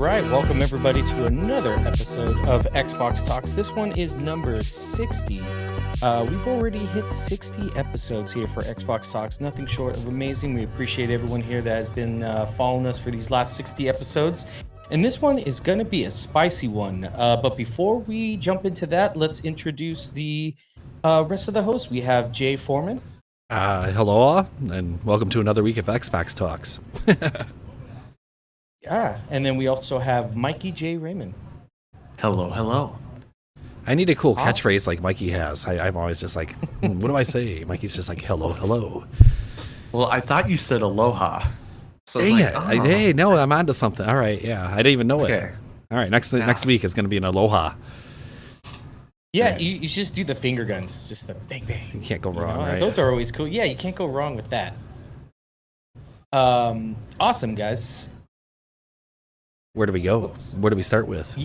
right, welcome everybody to another episode of Xbox Talks. This one is number 60. We've already hit 60 episodes here for Xbox Talks. Nothing short of amazing. We appreciate everyone here that has been following us for these last 60 episodes. And this one is going to be a spicy one. But before we jump into that, let's introduce the rest of the hosts. We have Jay Foreman. Hello all, and welcome to another week of Xbox Talks. Yeah, and then we also have Mikey J. Raymond. Hello, hello. I need a cool Awesome. catchphrase like Mikey has. I'm always just like, what do I say? Mikey's just like, hello, hello. Well, I thought you said aloha. So I was Hey, like, oh. hey, no, I'm onto something. All right, yeah, I didn't even know it. Okay. All right, next week is going to be an aloha. Yeah, you just do the finger guns, just the bang bang. You can't go You wrong, know, right? Those are always cool. Yeah, you can't go wrong with that. Awesome, guys. Where do we go? Where do we start with?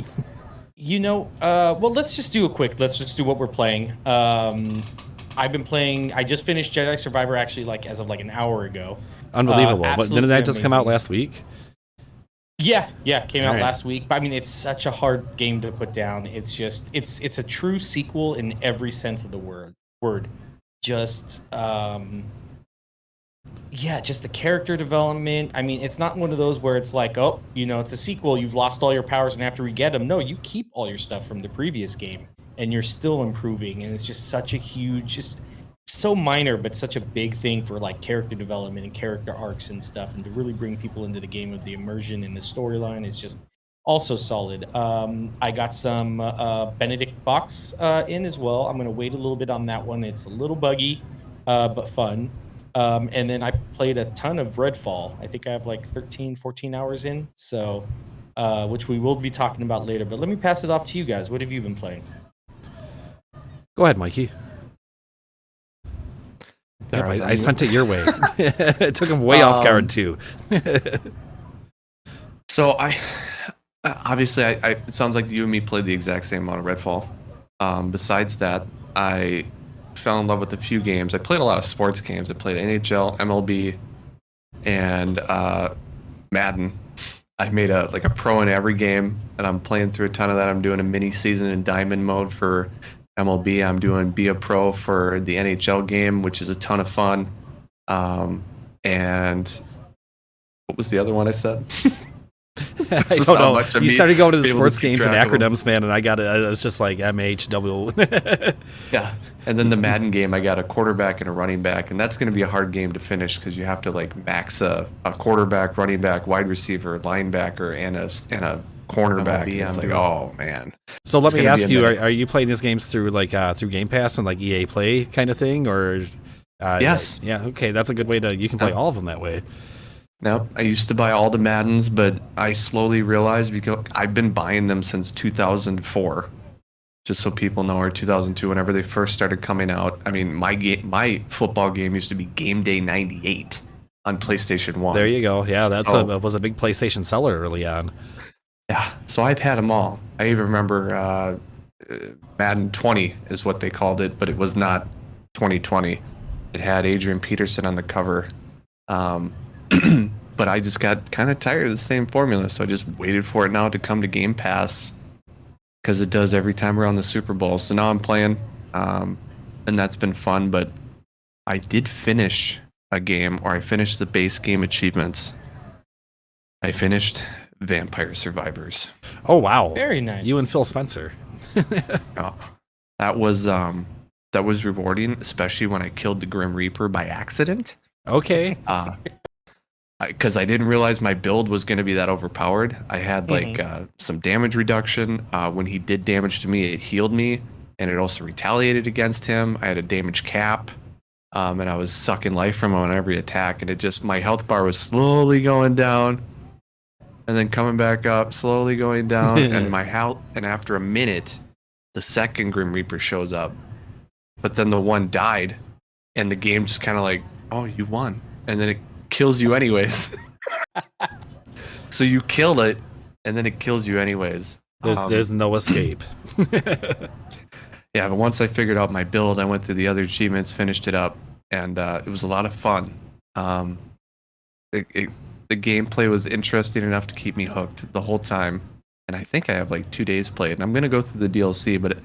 Well, let's just do what we're playing. I've been playing. I just finished Jedi Survivor actually, as of an hour ago. Unbelievable. But didn't that just come out amazing. last week? Yeah, came out Alright. last week. But I mean, it's such a hard game to put down. It's just, it's a true sequel in every sense of the word. Just, just the character development. I mean, it's not one of those where it's like, oh, it's a sequel. You've lost all your powers and have to re-get them. No, you keep all your stuff from the previous game, and you're still improving. And it's just such a huge, just so minor, but such a big thing for character development and character arcs and stuff, and to really bring people into the game with the immersion and the storyline is just also solid. I got some Benedict box in as well. I'm gonna wait a little bit on that one. It's a little buggy, but fun. And then I played a ton of Redfall. I think I have 13, 14 hours in, so which we will be talking about later. But let me pass it off to you guys. What have you been playing? Go ahead, Mikey. Yep, I sent it your way. It took him way off guard, too. So obviously, it sounds like you and me played the exact same amount of Redfall. Besides that, I fell in love with a few games. I played a lot of sports games. I played NHL, MLB, and Madden. I made a pro in every game, and I'm playing through a ton of that. I'm doing a mini season in diamond mode for MLB. I'm doing Be a Pro for the NHL game, which is a ton of fun. And what was the other one I said? I don't know. You started going to the sports games and acronyms, man, and I was just like MHW. Yeah, and then the Madden game, I got a quarterback and a running back, and that's going to be a hard game to finish because you have to max a quarterback, running back, wide receiver, linebacker, and a cornerback. It's oh man. So let me ask you: Are you playing these games through through Game Pass and EA Play kind of thing, or? Yes. Yeah. Okay, that's a good way to. You can play all of them that way. Nope. I used to buy all the Maddens, but I slowly realized because I've been buying them since 2004, just so people know, or 2002, whenever they first started coming out. I mean, my football game used to be Game Day '98 on PlayStation 1. There you go. Yeah, was a big PlayStation seller early on. Yeah, so I've had them all. I even remember Madden 20 is what they called it, but it was not 2020. It had Adrian Peterson on the cover. But I just got kind of tired of the same formula, so I just waited for it now to come to Game Pass because it does every time around the Super Bowl. So now I'm playing, and that's been fun. But I did finish a game, or I finished the base game achievements. I finished Vampire Survivors. Oh wow! Very nice. You and Phil Spencer. Oh, that was rewarding, especially when I killed the Grim Reaper by accident. Okay. Because I didn't realize my build was going to be that overpowered. I had some damage reduction. When he did damage to me, it healed me, and it also retaliated against him. I had a damage cap, and I was sucking life from him on every attack, and my health bar was slowly going down, and then coming back up, slowly going down, and and after a minute, the second Grim Reaper shows up, but then the one died, and the game just kind of oh, you won, and then it kills you anyways. So you kill it, and then it kills you anyways. There's no escape. Yeah, but once I figured out my build, I went through the other achievements, finished it up, and it was a lot of fun. The gameplay was interesting enough to keep me hooked the whole time. And I think I have like 2 days played. And I'm gonna go through the DLC, but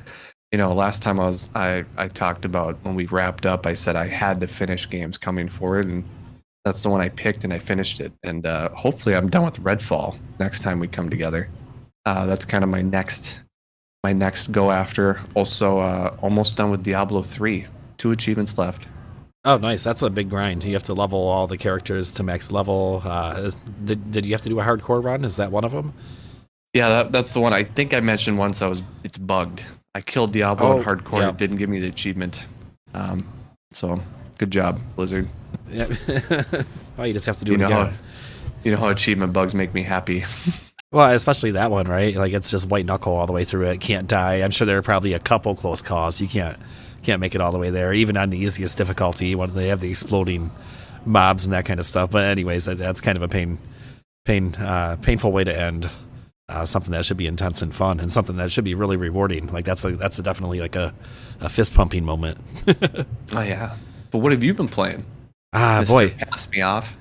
last time I talked about when we wrapped up, I said I had to finish games coming forward, and that's the one I picked, and I finished it. And hopefully I'm done with Redfall next time we come together. That's kind of my next go after. Also, almost done with Diablo 3. 2 achievements left. Oh, nice. That's a big grind. You have to level all the characters to max level. Did you have to do a hardcore run? Is that one of them? Yeah, that's the one. I think I mentioned once. It's bugged. I killed Diablo in hardcore. Yeah. It didn't give me the achievement. So good job, Blizzard. Yeah. Oh, you just have to do it again. You know how achievement bugs make me happy. Well, especially that one, right? Like, it's just white knuckle all the way through it. Can't die. I'm sure there are probably a couple close calls. You can't make it all the way there, even on the easiest difficulty when they have the exploding mobs and that kind of stuff. But anyways, that's kind of a painful way to end something that should be intense and fun, and something that should be really rewarding. Like that's definitely like a fist pumping moment. Oh yeah. But what have you been playing? Boy, pass me off.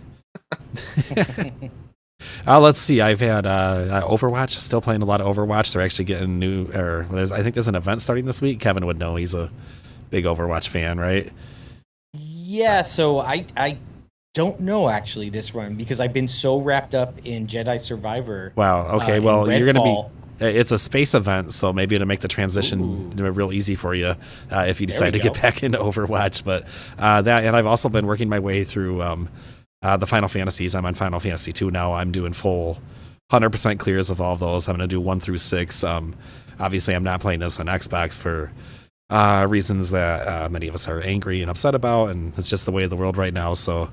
Let's see. I've had Overwatch. Still playing a lot of Overwatch. They're actually getting new. I think there's an event starting this week. Kevin would know. He's a big Overwatch fan, right? Yeah. So I don't know actually this run because I've been so wrapped up in Jedi Survivor. Wow. Okay. Well, you're going to be. It's a space event, so maybe it'll make the transition real easy for you if you decide to get back into Overwatch. But and I've also been working my way through the Final Fantasies. I'm on Final Fantasy 2 now. I'm doing full 100% clears of all of those. I'm going to do 1 through 6. Obviously, I'm not playing this on Xbox for reasons that many of us are angry and upset about, and it's just the way of the world right now. So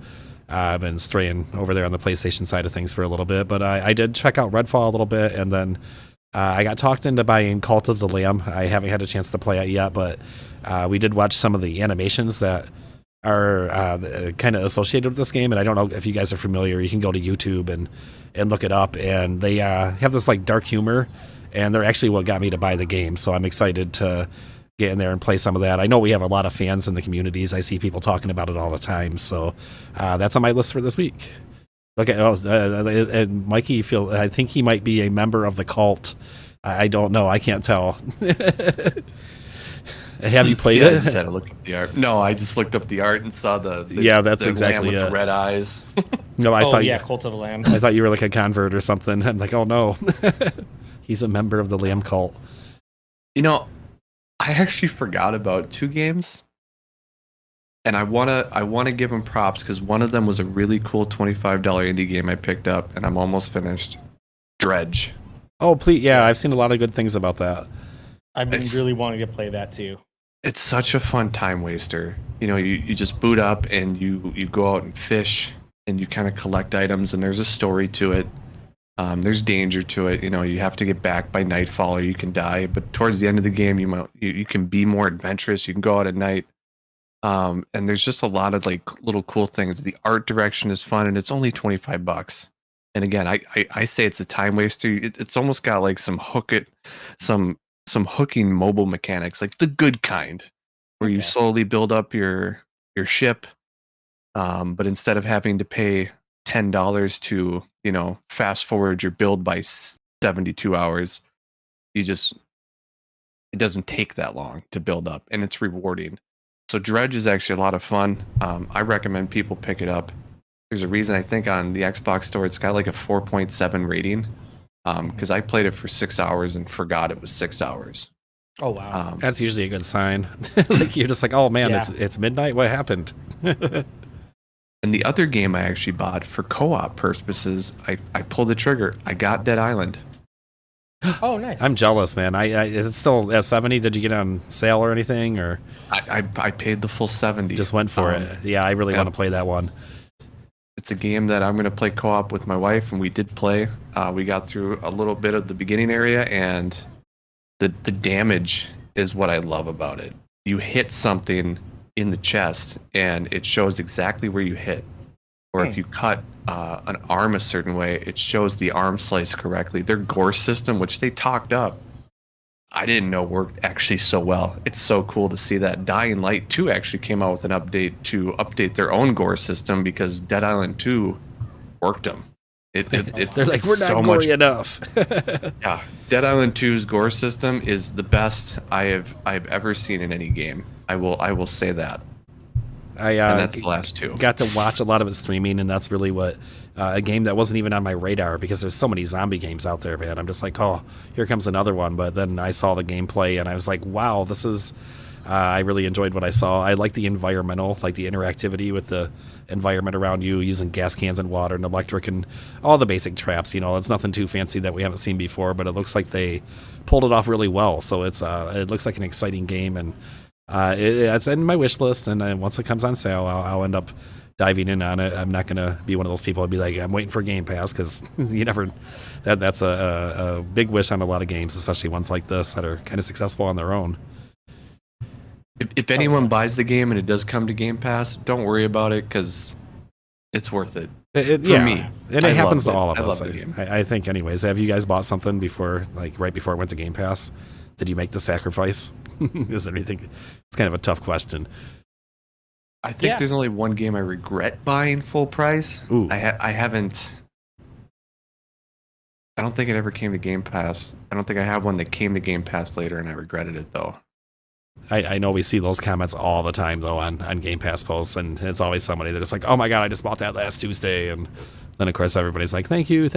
I've been straying over there on the PlayStation side of things for a little bit. But I did check out Redfall a little bit, and then I got talked into buying Cult of the Lamb. I haven't had a chance to play it yet, but we did watch some of the animations that are kind of associated with this game, and I don't know if you guys are familiar. You can go to YouTube and look it up, and they have this like dark humor, and they're actually what got me to buy the game. So I'm excited to get in there and play some of that. I know we have a lot of fans in the communities. I see people talking about it all the time, so that's on my list for this week. Okay, and Mikey, I think he might be a member of the cult. I don't know. I can't tell. Have you played it? I just had to look up the art. No, I just looked up the art and saw the that's exactly lamb with the red eyes. No, I thought Cult of the Lamb. I thought you were like a convert or something. I'm like, oh no, he's a member of the Lamb cult. I actually forgot about 2 games, and I wanna give them props because one of them was a really cool $25 indie game I picked up, and I'm almost finished. Dredge. Oh please, yeah, I've seen a lot of good things about that. I've been really wanting to play that too. It's such a fun time waster. You just boot up and you go out and fish and you kind of collect items, and there's a story to it. There's danger to it. You have to get back by nightfall or you can die. But towards the end of the game, you can be more adventurous. You can go out at night. And there's just a lot of like little cool things. The art direction is fun, and it's only $25. And again, I say it's a time waster. It's almost got like some hooking mobile mechanics, like the good kind, where you slowly build up your ship, but instead of having to pay $10 to fast forward your build by 72 hours, it doesn't take that long to build up, and it's rewarding. So Dredge is actually a lot of fun. I recommend people pick it up. There's a reason I think on the Xbox store it's got like a 4.7 rating. Because I played it for 6 hours and forgot it was 6 hours. Oh wow, that's usually a good sign. Like you're just like, oh man, it's midnight. What happened? And the other game I actually bought for co-op purposes, I pulled the trigger. I got Dead Island. Oh nice. I'm jealous, man. It's still at 70. Did you get it on sale or anything, or I paid the full 70. Just went for it. Yeah, I really want to play that one. It's a game that I'm going to play co-op with my wife, and we did play. We got through a little bit of the beginning area, and the damage is what I love about it. You hit something in the chest, and it shows exactly where you hit. Or if you cut an arm a certain way, it shows the arm slice correctly. Their gore system, which they talked up, I didn't know worked actually so well. It's so cool to see that. Dying Light 2 actually came out with an update to update their own gore system because Dead Island 2 worked them. They're like, we're so not much. gory enough. Yeah, Dead Island 2's gore system is the best I've ever seen in any game. I will say that. And that's the last two. Got to watch a lot of it streaming, and that's really what a game that wasn't even on my radar because there's so many zombie games out there, man. I'm just like, oh, here comes another one. But then I saw the gameplay, and I was like, wow, this is. I really enjoyed what I saw. I like the environmental, like the interactivity with the environment around you, using gas cans and water and electric and all the basic traps. You know, it's nothing too fancy that we haven't seen before, but it looks like they pulled it off really well. So it looks like an exciting game, and it's in my wish list. And once it comes on sale, I'll end up diving in on it. I'm not gonna be one of those people who'd be like, I'm waiting for Game Pass, because you never. That's a big wish on a lot of games, especially ones like this that are kind of successful on their own. If anyone buys the game and it does come to Game Pass, don't worry about it, because it's worth it. For me. And it happens to all of us. I love the game. I think anyways. Have you guys bought something before, like right before it went to Game Pass? Did you make the sacrifice? Is there anything? It's kind of a tough question. I think there's only one game I regret buying full price. Ooh. I haven't. I don't think it ever came to Game Pass. I don't think I have one that came to Game Pass later, and I regretted it though. I know we see those comments all the time though on Game Pass posts, and it's always somebody that's like, "Oh my god, I just bought that last Tuesday," and then of course everybody's like, "Thank you."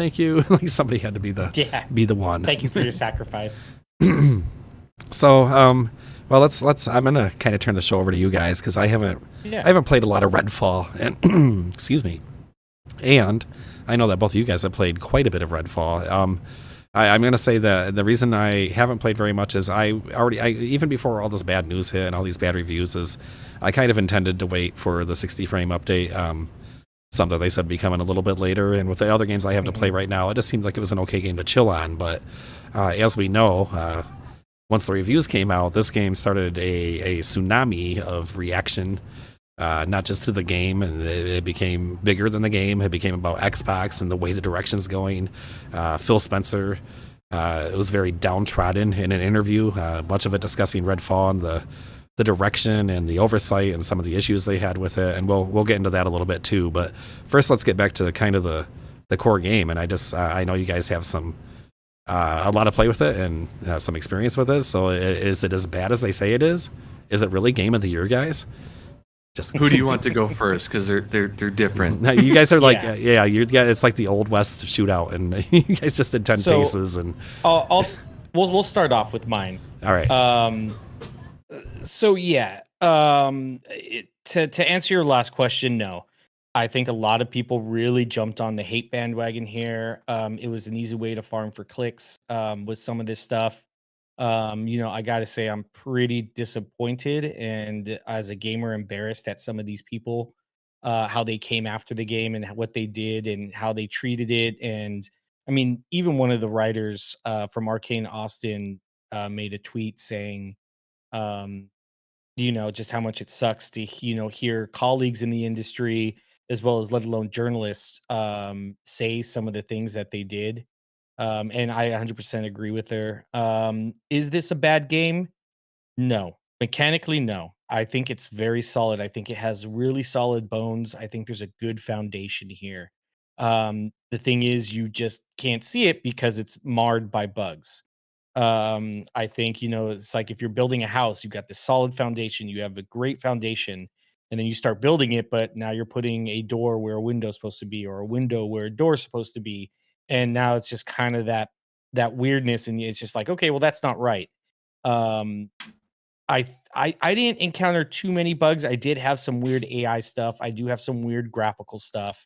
Like somebody had to be the one. Thank you for your sacrifice. So, well, let's. I'm gonna kind of turn the show over to you guys because I haven't played a lot of Redfall, and excuse me, and I know that both of you guys have played quite a bit of Redfall. I'm going to say that the reason I haven't played very much is I even before all this bad news hit and all these bad reviews, is I kind of intended to wait for the 60 frame update. Something they said would be coming a little bit later. And with the other games I have to play right now, it just seemed like it was an okay game to chill on. But as we know, once the reviews came out, this game started a tsunami of reaction. Not just to the game, and it became bigger than the game. It became about Xbox and the way the direction's going. Phil Spencer it was very downtrodden in an interview, much of it discussing Redfall and the direction and the oversight and some of the issues they had with it, and we'll get into that a little bit too. But first, let's get back to kind of the core game. And I know you guys have some a lot of play with it and some experience with it. So is it as bad as they say it is? Is it really Game of the Year, guys? Just who do you want to go first? Because they're different. Now, you guys are like it's like the Old West shootout, and you guys just did 10 cases. And we'll start off with mine. All right. To answer your last question, no. I think a lot of people really jumped on the hate bandwagon here. It was an easy way to farm for clicks with some of this stuff. I gotta say I'm pretty disappointed, and as a gamer, embarrassed at some of these people, how they came after the game and what they did and how they treated it. And I mean, even one of the writers from Arcane Austin made a tweet saying, just how much it sucks to hear colleagues in the industry, as well as let alone journalists, say some of the things that they did. And I 100% agree with her. Is this a bad game? No. Mechanically, no. I think it's very solid. I think it has really solid bones. I think there's a good foundation here. The thing is, you just can't see it because it's marred by bugs. I think, it's like if you're building a house, you've got this solid foundation, you have a great foundation, and then you start building it, but now you're putting a door where a window's supposed to be, or a window where a door's supposed to be. And now it's just kind of that weirdness, and it's just like, okay, well, that's not right. Um, I didn't encounter too many bugs. I did have some weird AI stuff. I do have some weird graphical stuff.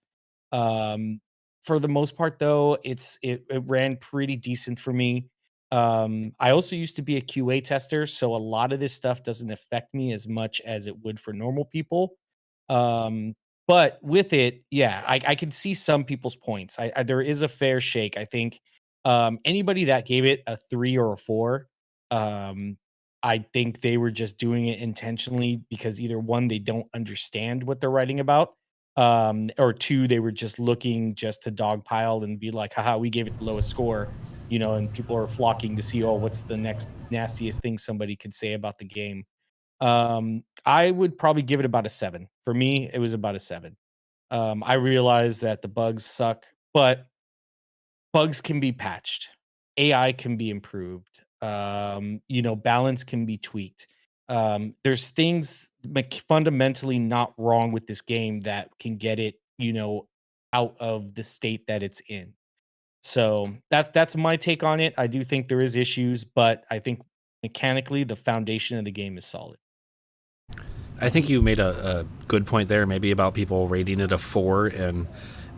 Um, for the most part, though, it ran pretty decent for me. I also used to be a QA tester, so a lot of this stuff doesn't affect me as much as it would for normal people. Um, but with it, yeah, I can see some people's points. There is a fair shake. I think anybody that gave it a 3 or a 4, um, I think they were just doing it intentionally because either one, they don't understand what they're writing about, or two, they were just looking just to dogpile and be like, haha, we gave it the lowest score, and people are flocking to see, oh, what's the next nastiest thing somebody could say about the game. I would probably give it about a 7. For me, it was about a 7. I realize that the bugs suck, but bugs can be patched, AI can be improved, balance can be tweaked. There's things fundamentally not wrong with this game that can get it, out of the state that it's in. So that's my take on it. I do think there is issues, but I think mechanically the foundation of the game is solid. I think you made a good point there, maybe about people rating it a 4, and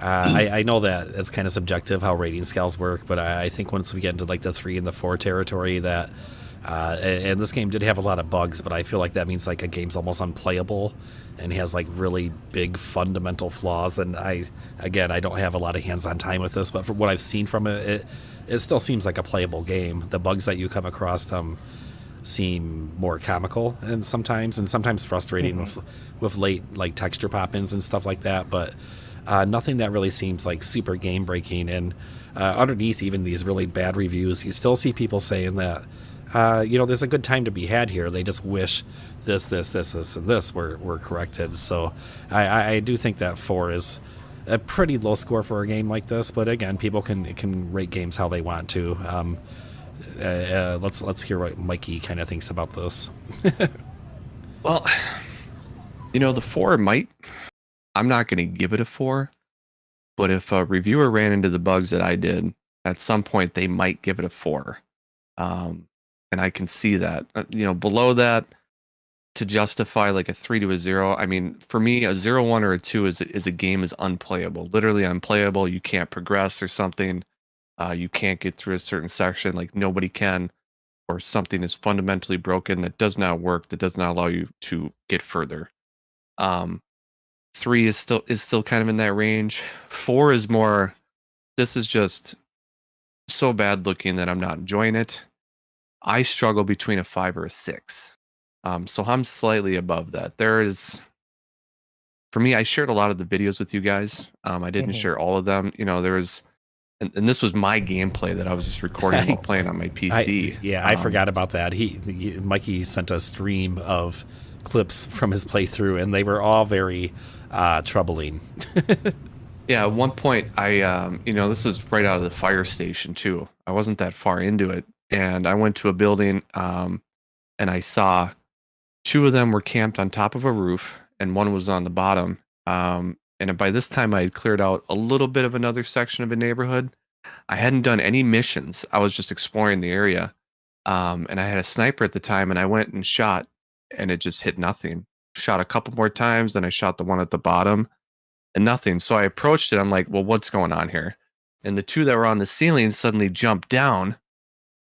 I know that it's kind of subjective how rating scales work, but I think once we get into like the 3 and the 4 territory, that and this game did have a lot of bugs, but I feel like that means like a game's almost unplayable and has like really big fundamental flaws. And I don't have a lot of hands-on time with this, but from what I've seen from it, it still seems like a playable game. The bugs that you come across seem more comical and sometimes frustrating with late like texture pop-ins and stuff like that, but nothing that really seems like super game breaking. And underneath even these really bad reviews, you still see people saying that there's a good time to be had here. They just wish this and this were corrected. So I do think that 4 is a pretty low score for a game like this, but again, people can rate games how they want to. Let's hear what Mikey kind of thinks about this. Well, the 4 I'm not going to give it a 4, but if a reviewer ran into the bugs that I did, at some point they might give it a 4. And I can see that, below that, to justify like a 3 to a 0. I mean, for me, a 0, 1, or a 2 is a game is unplayable, literally unplayable. You can't progress or something. You can't get through a certain section, like nobody can, or something is fundamentally broken that does not work, that does not allow you to get further. 3 is still kind of in that range. 4 is more, this is just so bad looking that I'm not enjoying it. I struggle between a 5 or a 6. So I'm slightly above that. For me, I shared a lot of the videos with you guys. I didn't share all of them. There was, and this was my gameplay that I was just recording while playing on my PC. I forgot about that. Mikey sent a stream of clips from his playthrough, and they were all very troubling. Yeah, at one point, this is right out of the fire station too. I wasn't that far into it, and I went to a building, and I saw 2 of them were camped on top of a roof, and one was on the bottom. And by this time, I had cleared out a little bit of another section of a neighborhood. I hadn't done any missions. I was just exploring the area. And I had a sniper at the time, and I went and shot, and it just hit nothing. Shot a couple more times, then I shot the one at the bottom, and nothing. So I approached it. I'm like, well, what's going on here? And the 2 that were on the ceiling suddenly jumped down,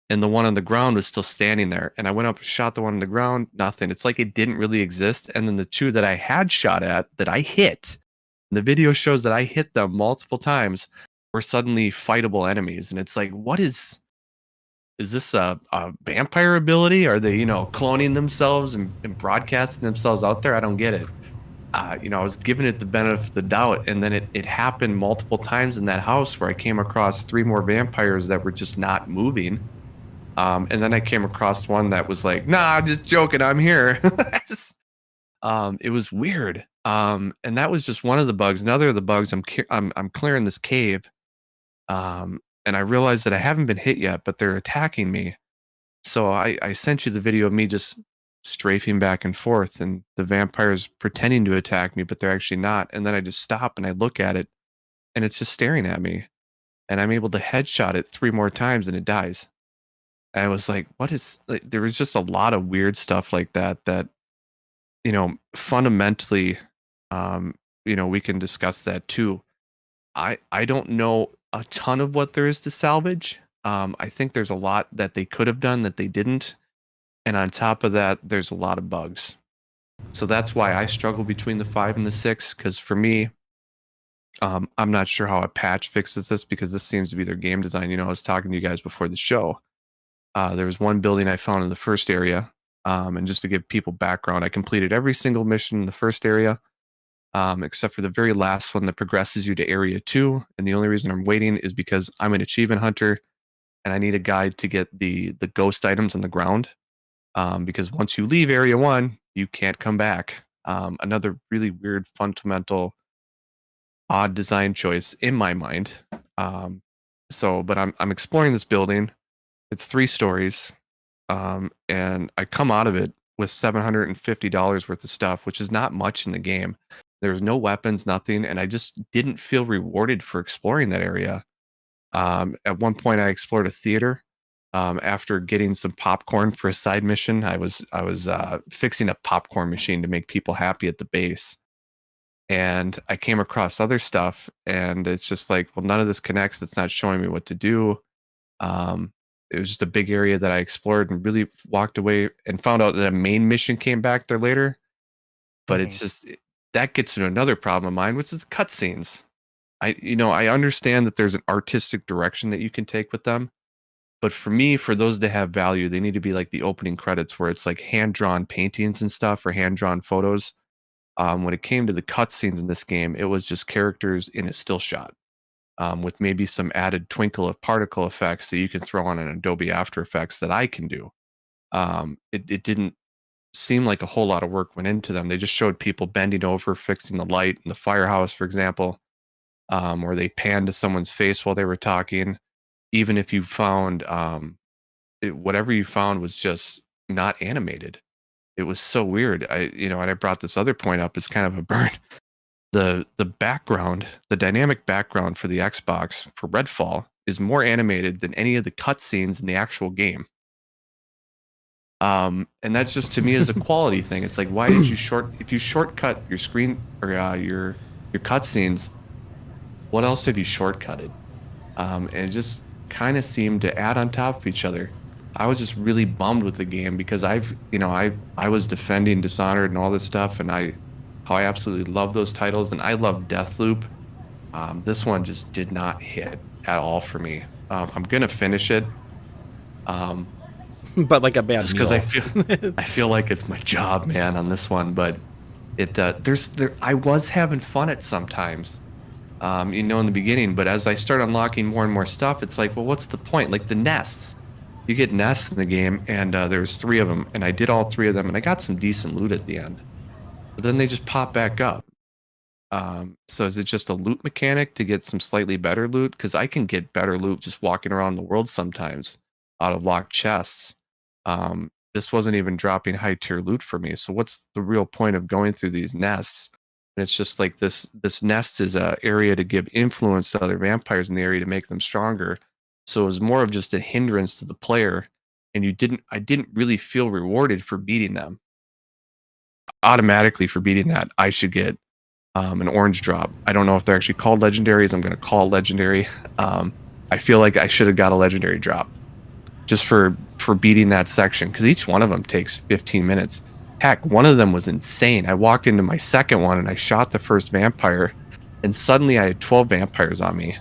and the one on the ground was still standing there. And I went up and shot the one on the ground, nothing. It's like it didn't really exist. And then the 2 that I had shot at, that I hit, the video shows that I hit them multiple times, were suddenly fightable enemies. And it's like, what is this a vampire ability? Are they, cloning themselves and broadcasting themselves out there? I don't get it. I was giving it the benefit of the doubt, and then it happened multiple times in that house where I came across 3 more vampires that were just not moving. And then I came across one that was like, nah, I'm just joking, I'm here. It was weird. And that was just one of the bugs. Another of the bugs, I'm clearing this cave, and I realized that I haven't been hit yet, but they're attacking me. So I sent you the video of me just strafing back and forth, and the vampires pretending to attack me, but they're actually not. And then I just stop and I look at it, and it's just staring at me. And I'm able to headshot it 3 more times, and it dies. And I was like, what is, like, there was just a lot of weird stuff like that, fundamentally, we can discuss that too. I don't know a ton of what there is to salvage. I think there's a lot that they could have done that they didn't. And on top of that, there's a lot of bugs. So that's why I struggle between the 5 and the 6, because for me, I'm not sure how a patch fixes this, because this seems to be their game design. I was talking to you guys before the show. There was one building I found in the first area, and just to give people background, I completed every single mission in the first area, except for the very last one that progresses you to area 2. And the only reason I'm waiting is because I'm an achievement hunter, and I need a guide to get the ghost items on the ground. Because once you leave area 1, you can't come back. Another really weird, fundamental, odd design choice in my mind. but I'm exploring this building. It's 3 stories, and I come out of it with $750 worth of stuff, which is not much in the game. There's no weapons, nothing, and I just didn't feel rewarded for exploring that area. At one point, I explored a theater. After getting some popcorn for a side mission, I was fixing a popcorn machine to make people happy at the base, and I came across other stuff, and it's just like, well, none of this connects. It's not showing me what to do. Um, it was just a big area that I explored and really walked away and found out that a main mission came back there later. But Mhm. it's just that gets to another problem of mine, which is cutscenes. I understand that there's an artistic direction that you can take with them, but for me, for those that have value, they need to be like the opening credits where it's like hand drawn paintings and stuff or hand drawn photos. When it came to the cutscenes in this game, it was just characters in a still shot, with maybe some added twinkle of particle effects that you can throw on an Adobe After Effects that I can do. It didn't seem like a whole lot of work went into them. They just showed people bending over, fixing the light in the firehouse, for example, or they panned to someone's face while they were talking. Even if you found whatever you found was just not animated. It was so weird. And I brought this other point up as kind of a burn. The background, the dynamic background for the Xbox for Redfall is more animated than any of the cutscenes in the actual game. And that's just to me is a quality thing. It's like, why did you if you shortcut your screen or your cutscenes, what else have you shortcutted? And it just kind of seemed to add on top of each other. I was just really bummed with the game because I was defending Dishonored and all this stuff, and how I absolutely love those titles, and I love Deathloop. This one just did not hit at all for me. I'm gonna finish it. But like a bad Just because I meal. feel like it's my job, man, on this one. But I was having fun at sometimes, in the beginning. But as I start unlocking more and more stuff, it's like, well, what's the point? Like the nests, you get nests in the game, and there's 3 of them, and I did all 3 of them, and I got some decent loot at the end. But then they just pop back up. So is it just a loot mechanic to get some slightly better loot? Because I can get better loot just walking around the world sometimes out of locked chests. This wasn't even dropping high tier loot for me. So what's the real point of going through these nests? And it's just like this nest is a area to give influence to other vampires in the area to make them stronger. So it was more of just a hindrance to the player, and I didn't really feel rewarded for beating them. Automatically for beating that, I should get an orange drop. I don't know if they're actually called legendaries. I'm going to call it legendary. I feel like I should have got a legendary drop just for beating that section, because each one of them takes 15 minutes. Heck, one of them was insane. I walked into my second one and I shot the first vampire, and suddenly I had 12 vampires on me.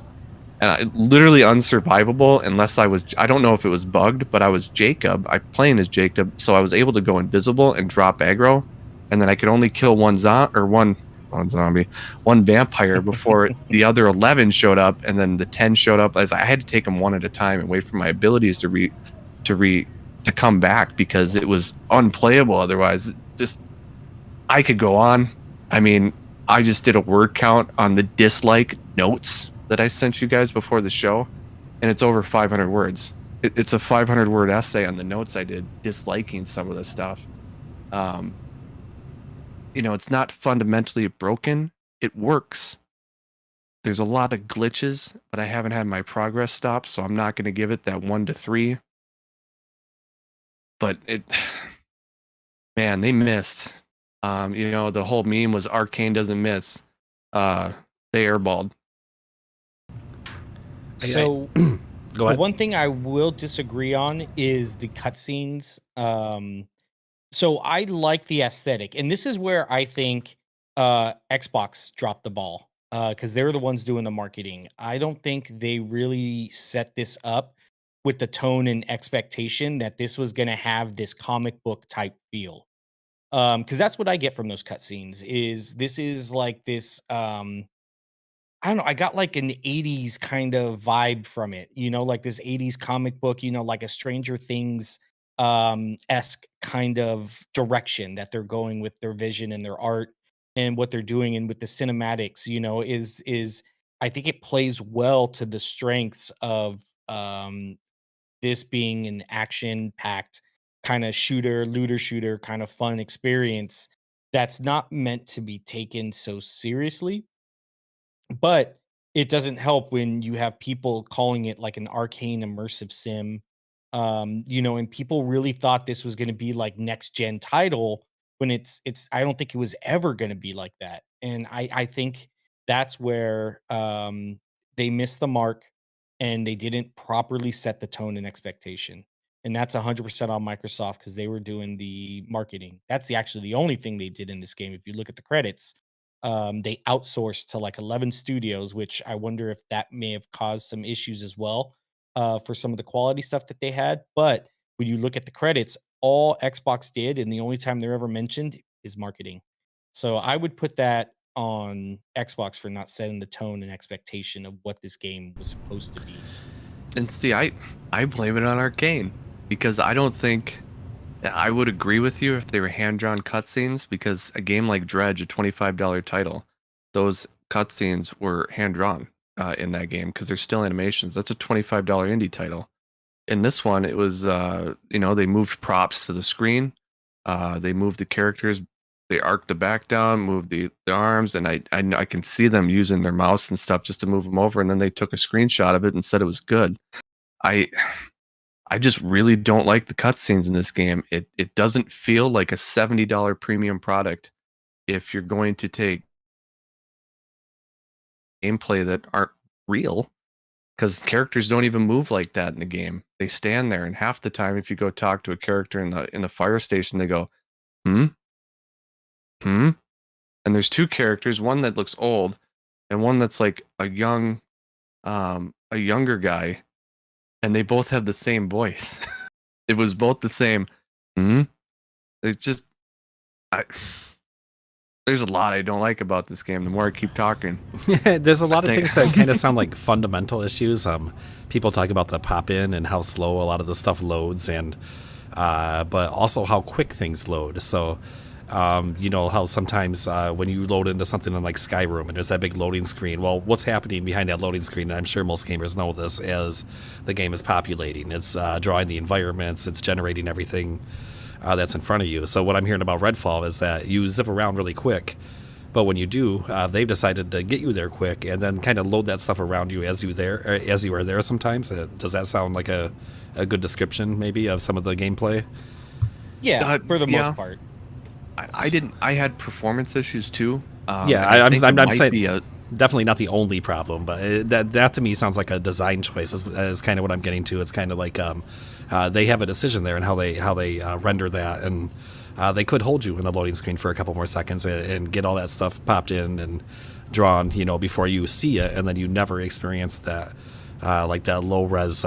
And literally unsurvivable unless I don't know if it was bugged, but I was Jacob. I playing as Jacob, so I was able to go invisible and drop aggro, and then I could only kill one zombie, one vampire before the other 11 showed up, and then the 10 showed up. As I had to take them one at a time and wait for my abilities to come back, because it was unplayable otherwise. Just I could go on. I mean, I just did a word count on the dislike notes that I sent you guys before the show, and it's over 500 words. It's a 500 word essay on the notes I did disliking some of the stuff. It's not fundamentally broken. It works. There's a lot of glitches, but I haven't had my progress stopped, so I'm not going to give it that 1 to 3. But man, they missed. The whole meme was Arcane doesn't miss. They airballed. So Go ahead. the one thing I will disagree on is the cutscenes. So I like the aesthetic, and this is where I think Xbox dropped the ball, because they were the ones doing the marketing. I don't think they really set this up with the tone and expectation that this was going to have this comic book type feel. Because that's what I get from those cutscenes. This is like this. I don't know, I got like an 80s kind of vibe from it, like this 80s comic book, like a Stranger Things esque kind of direction that they're going with their vision and their art and what they're doing, and with the cinematics, is I think it plays well to the strengths of this being an action-packed kind of shooter, looter shooter kind of fun experience that's not meant to be taken so seriously. But it doesn't help when you have people calling it like an arcane immersive sim. And people really thought this was going to be like next gen title when it's I don't think it was ever going to be like that. And I think that's where they missed the mark and they didn't properly set the tone and expectation. And that's 100% on Microsoft because they were doing the marketing. That's actually the only thing they did in this game. If you look at the credits, they outsourced to like 11 studios, which I wonder if that may have caused some issues as well for some of the quality stuff that they had. But when you look at the credits, all Xbox did, and the only time they're ever mentioned is marketing. So I would put that on Xbox for not setting the tone and expectation of what this game was supposed to be. And see, I blame it on Arcane because I don't think I would agree with you if they were hand-drawn cutscenes because a game like Dredge, a $25 title, those cutscenes were hand-drawn in that game because they're still animations. That's a $25 indie title. In this one, it was they moved props to the screen, they moved the characters, they arced the back down, moved the arms, and I can see them using their mouse and stuff just to move them over, and then they took a screenshot of it and said it was good. I I just really don't like the cutscenes in this game. It doesn't feel like a $70 premium product if you're going to take gameplay that aren't real, because characters don't even move like that in the game. They stand there, and half the time, if you go talk to a character in the fire station, they go, "Hmm, hmm." And there's two characters, one that looks old, and one that's like a younger guy, and they both have the same voice. It was both the same. Hmm. It's just, I. There's a lot I don't like about this game. The more I keep talking, there's a lot of things that kind of sound like fundamental issues. People talk about the pop in and how slow a lot of the stuff loads, and but also how quick things load. So, how sometimes when you load into something in like Skyrim and there's that big loading screen, well, what's happening behind that loading screen? And I'm sure most gamers know this as the game is populating. It's drawing the environments. It's generating everything that's in front of you. So what I'm hearing about Redfall is that you zip around really quick, but when you do, they've decided to get you there quick and then kind of load that stuff around you as you are there. Sometimes does that sound like a good description maybe of some of the gameplay? Yeah, for the most part. I had performance issues too. I'm saying definitely not the only problem, but that to me sounds like a design choice is kind of what I'm getting to. It's kind of like they have a decision there in how they render that, and they could hold you in the loading screen for a couple more seconds and get all that stuff popped in and drawn, before you see it, and then you never experience that like that low res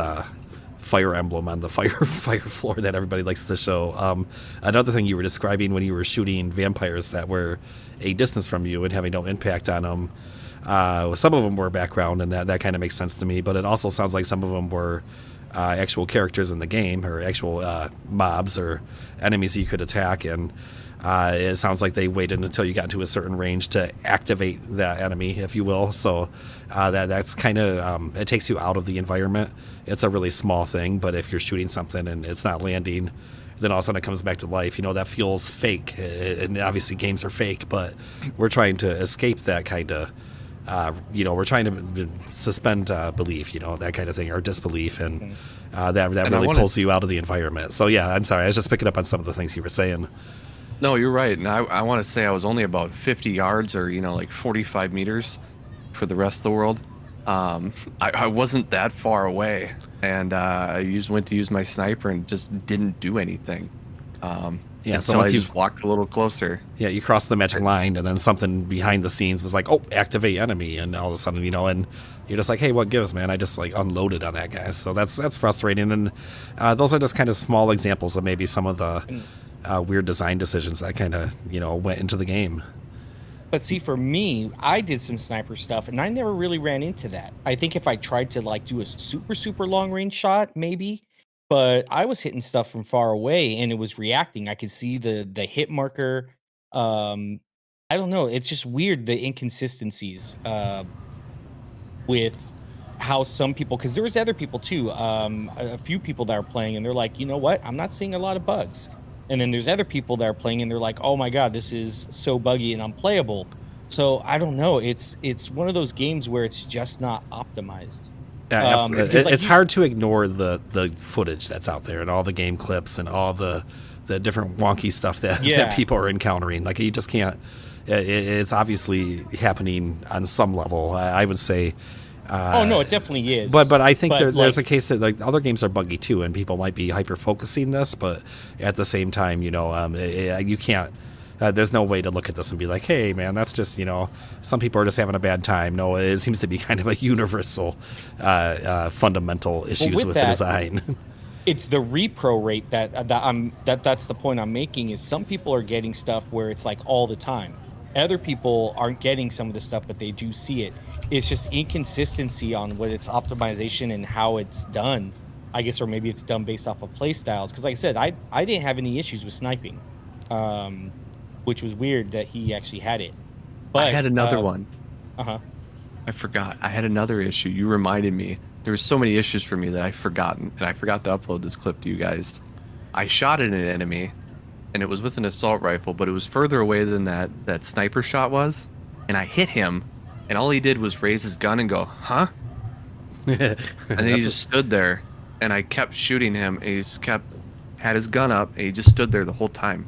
Fire Emblem on the fire floor that everybody likes to show. Another thing you were describing when you were shooting vampires that were a distance from you and having no impact on them. Some of them were background, and that kind of makes sense to me. But it also sounds like some of them were actual characters in the game, or actual mobs or enemies that you could attack. And it sounds like they waited until you got to a certain range to activate that enemy, if you will. So that's kind of it takes you out of the environment. It's a really small thing, but if you're shooting something and it's not landing, then all of a sudden it comes back to life. That feels fake. And obviously games are fake, but we're trying to escape that kind of, we're trying to suspend belief, that kind of thing, or disbelief. And that really pulls you out of the environment. So yeah, I'm sorry. I was just picking up on some of the things you were saying. No, you're right. And I want to say I was only about 50 yards or, like 45 meters for the rest of the world. I wasn't that far away, and I went to use my sniper and just didn't do anything. So once I just walked a little closer. Yeah, you crossed the magic line, and then something behind the scenes was like, "Oh, activate enemy," and all of a sudden, and you're just like, "Hey, what gives, man?" I just like unloaded on that guy, so that's frustrating. And those are just kind of small examples of maybe some of the weird design decisions that kind of went into the game. But see, for me, I did some sniper stuff, and I never really ran into that. I think if I tried to like do a super long range shot, maybe, but I was hitting stuff from far away, and it was reacting. I could see the hit marker. I don't know. It's just weird, the inconsistencies. with how some people, because there was other people too, a few people that are playing and they're like, you know what, I'm not seeing a lot of bugs. And then there's other people that are playing and they're like, oh my god, this is so buggy and unplayable. So I don't know, it's one of those games where it's just not optimized. Yeah, it's hard to ignore the footage that's out there and all the game clips and all the different wonky stuff that people are encountering. Like, you just can't. It's obviously happening on some level. I would say. Oh no, it definitely is. But I think there's a case that like other games are buggy too, and people might be hyper focusing this. But at the same time, you can't. There's no way to look at this and be like, hey, man, that's just, some people are just having a bad time. No, it seems to be kind of a universal fundamental issues with the design. It's the repro rate that's the point I'm making, is some people are getting stuff where it's like all the time. Other people aren't getting some of the stuff, but they do see it. It's just inconsistency on what its optimization and how it's done, I guess, or maybe it's done based off of play styles. Because like I said, I didn't have any issues with sniping. Which was weird that he actually had it. But I had another one. I forgot. I had another issue. You reminded me. There were so many issues for me that I've forgotten, and I forgot to upload this clip to you guys. I shot at an enemy, and it was with an assault rifle, but it was further away than that sniper shot was, and I hit him, and all he did was raise his gun and go, huh? And then he just stood there, and I kept shooting him, and he just had his gun up, and he just stood there the whole time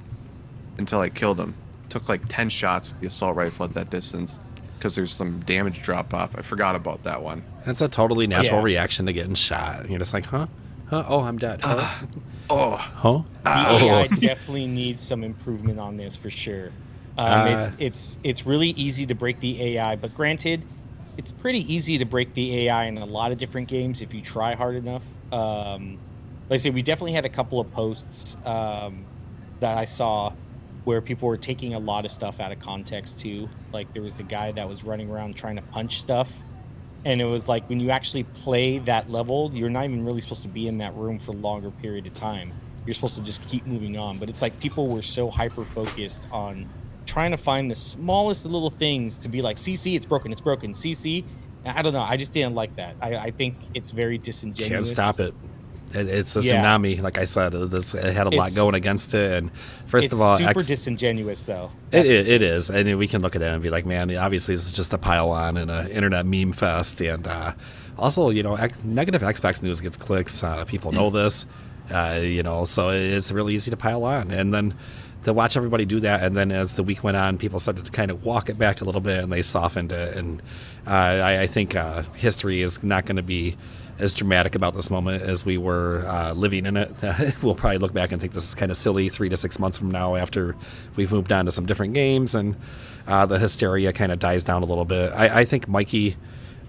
until I killed him. Took like 10 shots with the assault rifle at that distance because there's some damage drop off. I forgot about that one. That's a totally natural reaction to getting shot. You're just like, huh? Oh, I'm dead. Huh? The AI definitely needs some improvement on this for sure. It's really easy to break the AI, but granted, it's pretty easy to break the AI in a lot of different games if you try hard enough. Like I say, we definitely had a couple of posts that I saw where people were taking a lot of stuff out of context too. Like there was a guy that was running around trying to punch stuff, and it was like when you actually play that level, you're not even really supposed to be in that room for a longer period of time. You're supposed to just keep moving on. But it's like people were so hyper focused on trying to find the smallest little things to be like, see, it's broken, CC. I don't know. I just didn't like that. I think it's very disingenuous. Can't stop it. It's a tsunami, like I said. It had a lot going against it, and first of all, it's super disingenuous, though. It is, and we can look at that and be like, man, obviously this is just a pile on and an internet meme fest, and also, negative Xbox news gets clicks. People know this, so it's really easy to pile on, and then to watch everybody do that, and then as the week went on, people started to kind of walk it back a little bit, and they softened it, and I think history is not going to be as dramatic about this moment as we were living in it. We'll probably look back and think this is kind of silly 3 to 6 months from now after we've moved on to some different games and the hysteria kind of dies down a little bit. I think Mikey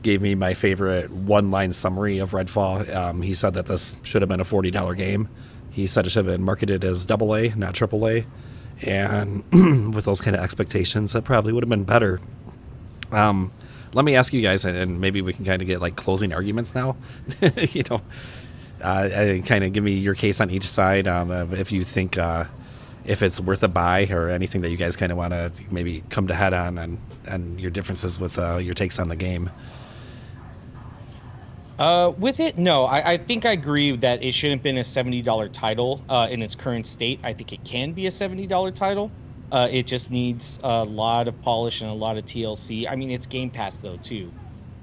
gave me my favorite one-line summary of Redfall. He said that this should have been a $40 game. He said it should have been marketed as AA, not AAA. And with those kind of expectations, that probably would have been better. Let me ask you guys, and maybe we can kind of get like closing arguments now. Kind of give me your case on each side. If you think if it's worth a buy or anything that you guys kind of want to maybe come to head on and your differences with your takes on the game. With it, no. I think I agree that it shouldn't have been a $70 title in its current state. I think it can be a $70 title. It just needs a lot of polish and a lot of TLC. I mean, it's Game Pass though too.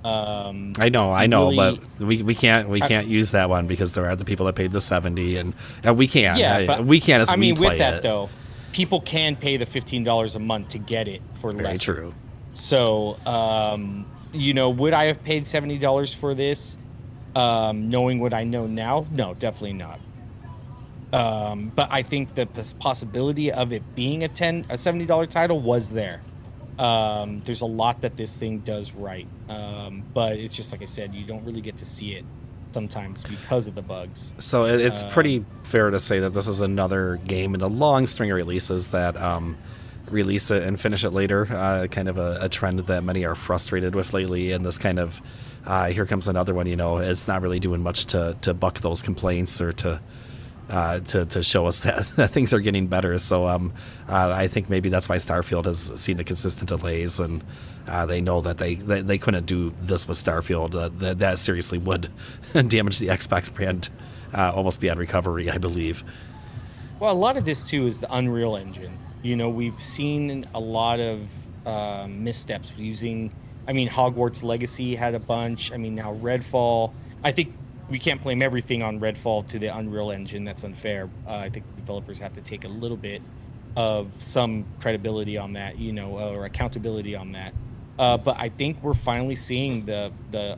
I know, but we can't use that one because there are the people that paid the 70, and we can't. Yeah, but we can't. As I mean, with that it. Though, people can pay the $15 a month to get it for less. Very true. So, would I have paid $70 for this, knowing what I know now? No, definitely not. But I think the possibility of it being a $70 title was there. There's a lot that this thing does right, but it's just like I said, you don't really get to see it sometimes because of the bugs. So it's pretty fair to say that this is another game in a long string of releases that release it and finish it later, kind of a trend that many are frustrated with lately, and this kind of here comes another one. It's not really doing much to buck those complaints or to to show us that things are getting better. So I think maybe that's why Starfield has seen the consistent delays, and they know that they couldn't do this with Starfield. That seriously would damage the Xbox brand almost beyond recovery, I believe. Well, a lot of this too is the Unreal Engine. You know, we've seen a lot of missteps using. I mean, Hogwarts Legacy had a bunch. I mean, now Redfall. I think we can't blame everything on Redfall to the Unreal Engine. That's unfair. I think the developers have to take a little bit of some credibility on that, you know, or accountability on that. But I think we're finally seeing the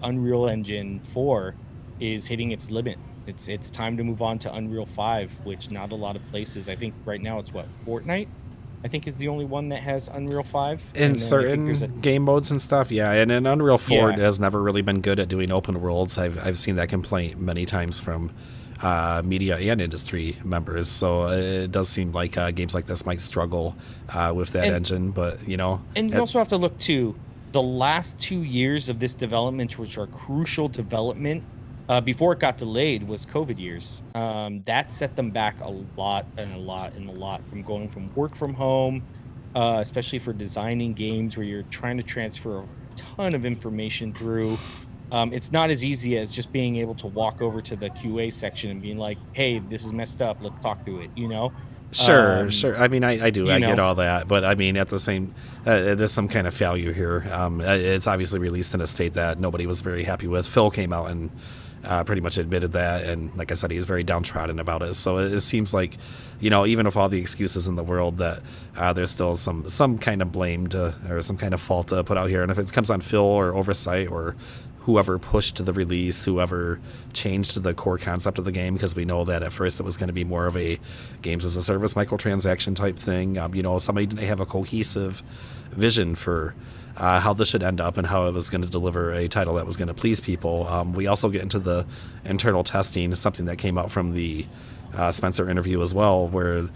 Unreal Engine 4 is hitting its limit. It's time to move on to Unreal 5, which not a lot of places. I think right now it's what, Fortnite? I think is the only one that has Unreal 5. In certain game modes and stuff, yeah. And in Unreal 4 has never really been good at doing open worlds. I've seen that complaint many times from media and industry members. So it does seem like games like this might struggle with that engine. But, you know. And you also have to look, too, the last 2 years of this development, which are crucial development, before it got delayed, was COVID years. That set them back a lot from going from work from home, especially for designing games where you're trying to transfer a ton of information through. It's not as easy as just being able to walk over to the QA section and being like, hey, this is messed up, let's talk through it, you know? Sure. I mean, I do. I get all that. But, I mean, at the same, there's some kind of failure here. It's obviously released in a state that nobody was very happy with. Phil came out and pretty much admitted that, and like I said, he's very downtrodden about it. So it seems like, you know, even with all the excuses in the world, that there's still some kind of blame or some kind of fault to put out here. And if it comes on Phil or oversight or whoever pushed the release, whoever changed the core concept of the game, because we know that at first it was going to be more of a games as a service microtransaction type thing. You know, somebody didn't have a cohesive vision for how this should end up and how it was going to deliver a title that was going to please people. We also get into the internal testing, something that came out from the Spencer interview as well, where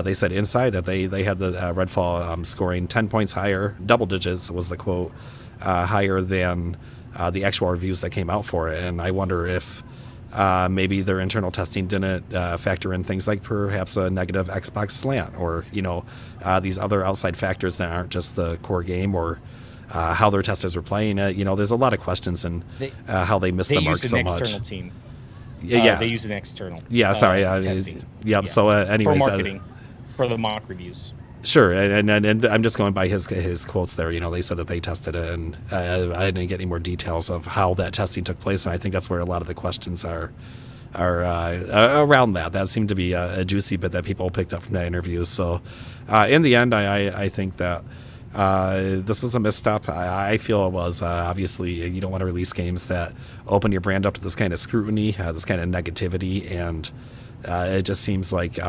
they said inside that they had the Redfall scoring 10 points higher, double digits was the quote, higher than the actual reviews that came out for it. And I wonder if maybe their internal testing didn't factor in things like perhaps a negative Xbox slant, or, you know, these other outside factors that aren't just the core game, or how their testers were playing it. You know, there's a lot of questions and how they missed the mark so much. They use an external team. Yeah, they use an external. Yeah, sorry. Testing. Yep. Yeah. So, anyways, for marketing, for the mock reviews. Sure, and I'm just going by his quotes there. You know, they said that they tested it, and I didn't get any more details of how that testing took place. And I think that's where a lot of the questions are around that. That seemed to be a juicy bit that people picked up from that interview. So, in the end, I think that this was a misstep. I feel it was. Obviously, you don't want to release games that open your brand up to this kind of scrutiny, this kind of negativity, and it just seems like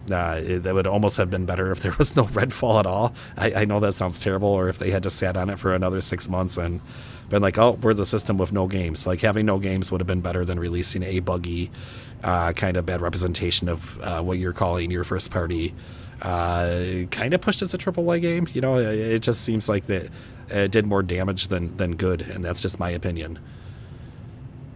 that would almost have been better if there was no Redfall at all. I know that sounds terrible, or if they had just sat on it for another 6 months and been like, oh, we're the system with no games. Like, having no games would have been better than releasing a buggy, kind of bad representation of what you're calling your first party. Kind of pushed as a AAA game. You know, it just seems like that it did more damage than good, and that's just my opinion.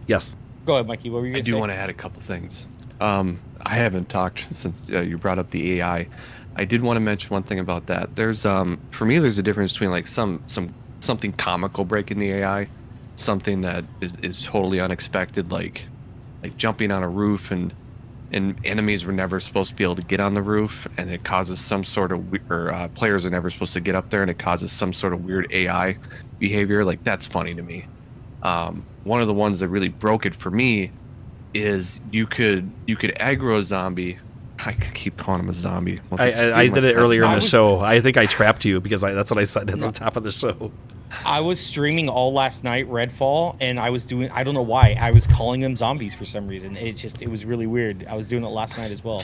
Yes. Go ahead, Mikey. What were you going to say? I do want to add a couple things. I haven't talked since you brought up the AI. I did want to mention one thing about that. There's for me, there's a difference between like something comical breaking the AI, something that is totally unexpected, like jumping on a roof and enemies were never supposed to be able to get on the roof, and it causes some sort of players are never supposed to get up there, and it causes some sort of weird AI behavior. Like, that's funny to me. One of the ones that really broke it for me is you could aggro a zombie. I could keep calling him a zombie. I did it earlier in the show. I think I trapped you because that's what I said at the top of the show. I was streaming all last night Redfall, and I don't know why, I was calling them zombies for some reason. It was really weird. I was doing it last night as well.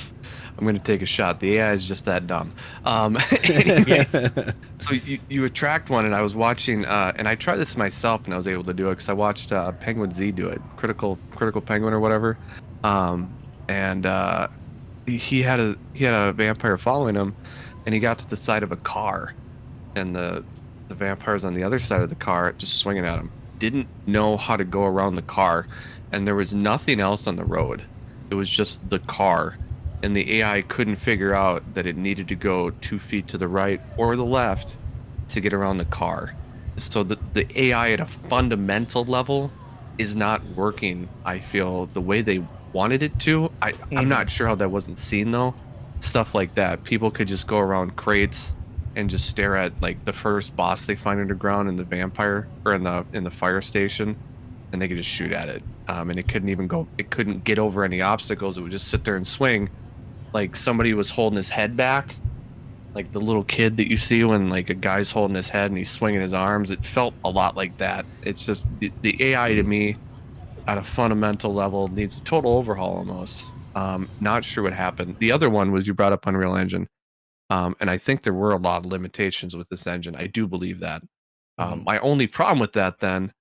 I'm going to take a shot. The AI is just that dumb. Anyways, so you attract one, and I was watching, and I tried this myself, and I was able to do it because I watched Penguin Z do it, Critical Penguin or whatever, and he had a vampire following him, and he got to the side of a car, and the vampire's on the other side of the car just swinging at him. Didn't know how to go around the car, and there was nothing else on the road. It was just the car, and the AI couldn't figure out that it needed to go 2 feet to the right or the left to get around the car. So the AI at a fundamental level is not working, I feel, the way they wanted it to. I'm not sure how that wasn't seen though. Stuff like that. People could just go around crates and just stare at like the first boss they find underground in the vampire or in the fire station, and they could just shoot at it. And it couldn't get over any obstacles. It would just sit there and swing like somebody was holding his head back, like the little kid that you see when like a guy's holding his head and he's swinging his arms. It felt a lot like that. It's just the AI to me at a fundamental level needs a total overhaul almost. Not sure what happened. The other one was you brought up Unreal Engine. And I think there were a lot of limitations with this engine. I do believe that. My only problem with that then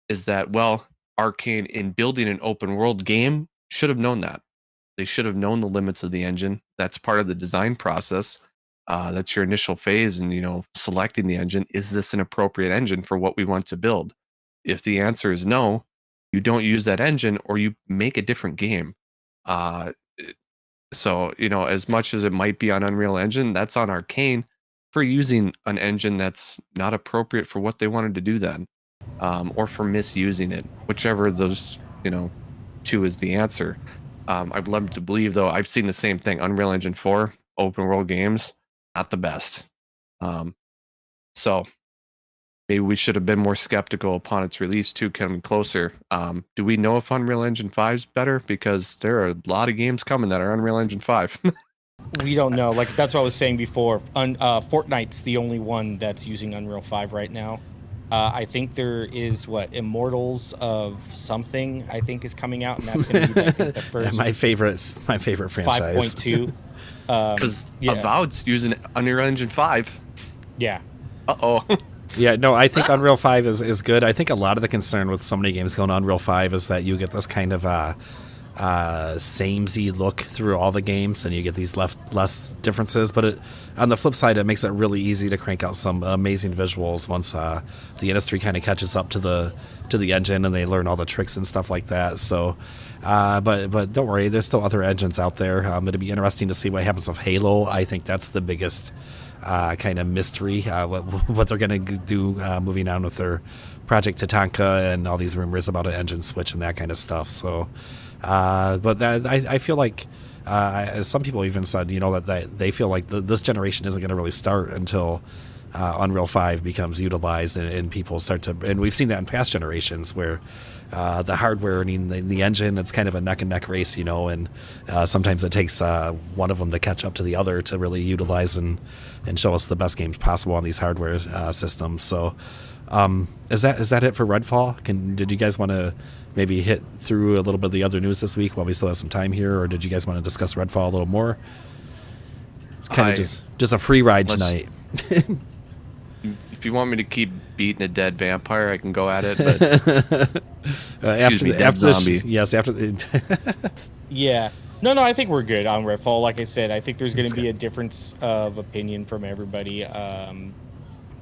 is that, well, Arcane in building an open world game should have known that. They should have known the limits of the engine. That's part of the design process. That's your initial phase and, selecting the engine. Is this an appropriate engine for what we want to build? If the answer is no, you don't use that engine or you make a different game. So, as much as it might be on Unreal Engine, that's on Arcane for using an engine that's not appropriate for what they wanted to do then, or for misusing it, whichever of those, two is the answer. I'd love to believe, though, I've seen the same thing. Unreal Engine 4, open world games, not the best. So maybe we should have been more skeptical upon its release too, coming closer. Do we know if Unreal Engine 5 is better? Because there are a lot of games coming that are Unreal Engine 5. We don't know. Like, that's what I was saying before. Fortnite's the only one that's using Unreal 5 right now. I think there is Immortals of something I think is coming out, and that's going to be I think the first. my favorite franchise. 5.2. Because Avowed's using Unreal Engine 5. Yeah. Uh-oh. Yeah, no, I think Unreal 5 is good. I think a lot of the concern with so many games going on Unreal 5 is that you get this kind of samey look through all the games, and you get these less differences. But on the flip side, it makes it really easy to crank out some amazing visuals once the industry kind of catches up to the engine and they learn all the tricks and stuff like that. So, but don't worry, there's still other engines out there. It'll be interesting to see what happens with Halo. I think that's the biggest kind of mystery, what they're going to do moving on with their Project Tatanka and all these rumors about an engine switch and that kind of stuff. So, but I feel like some people even said, that they feel like this generation isn't going to really start until Unreal 5 becomes utilized and people start to, and we've seen that in past generations where the hardware and the engine, it's kind of a neck and neck race, and sometimes it takes one of them to catch up to the other to really utilize and show us the best games possible on these hardware systems. So is that it for Redfall? Did you guys want to maybe hit through a little bit of the other news this week while we still have some time here, or did you guys want to discuss Redfall a little more? It's kind of just a free ride tonight. If you want me to keep beating a dead vampire, I can go at it. But after zombie. Yes, after the Yeah. No, I think we're good on Redfall. Like I said, I think there's going to be a difference of opinion from everybody. I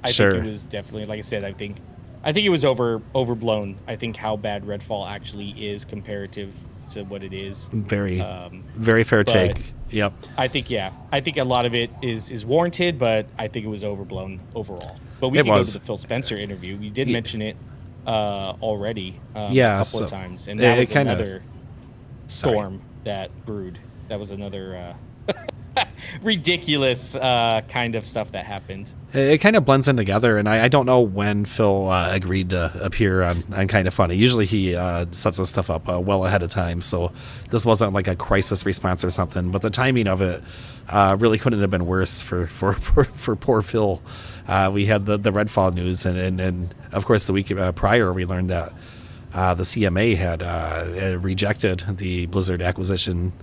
think it was definitely, like I said, I think it was overblown. I think how bad Redfall actually is comparative to what it is. Very fair take. Yep. I think a lot of it is warranted, but I think it was overblown overall. But we can go to the Phil Spencer interview. We did mention it already a couple of times, and that was another storm that brewed. That was another ridiculous kind of stuff that happened. It kind of blends in together, and I don't know when Phil agreed to appear on Kind of Funny. Usually he sets this stuff up well ahead of time, so this wasn't like a crisis response or something, but the timing of it really couldn't have been worse for poor Phil. We had the Redfall news, and of course the week prior we learned that the CMA had rejected the Blizzard acquisition,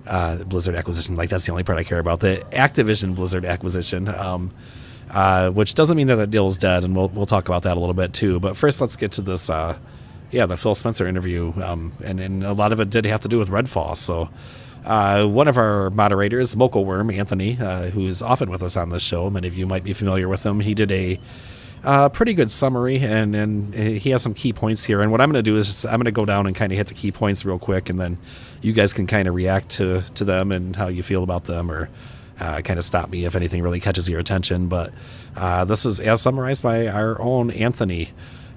like that's the only part I care about, the Activision Blizzard acquisition, which doesn't mean that the deal is dead, and we'll talk about that a little bit too. But first, let's get to this, the Phil Spencer interview, and a lot of it did have to do with Redfall. So one of our moderators, Mocha Worm Anthony, who is often with us on this show, many of you might be familiar with him. He did a Pretty good summary, and he has some key points here. And what I'm going to do is I'm going to go down and kind of hit the key points real quick, and then you guys can kind of react to them and how you feel about them, or kind of stop me if anything really catches your attention. But this is as summarized by our own Anthony.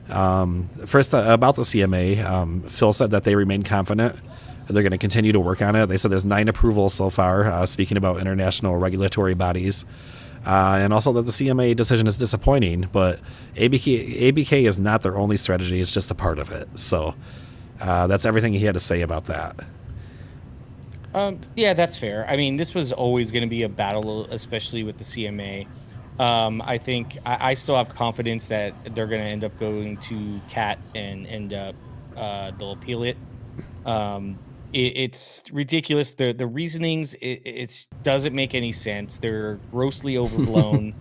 First, about the CMA, Phil said that they remain confident. They're going to continue to work on it. They said there's 9 approvals so far, speaking about international regulatory bodies. And also that the CMA decision is disappointing, but ABK is not their only strategy. It's just a part of it. So that's everything he had to say about that. Yeah, that's fair. I mean, this was always going to be a battle, especially with the CMA. I think I still have confidence that they're going to end up going to CAT and end up they'll appeal it. It's ridiculous. The reasonings, it doesn't make any sense. They're grossly overblown.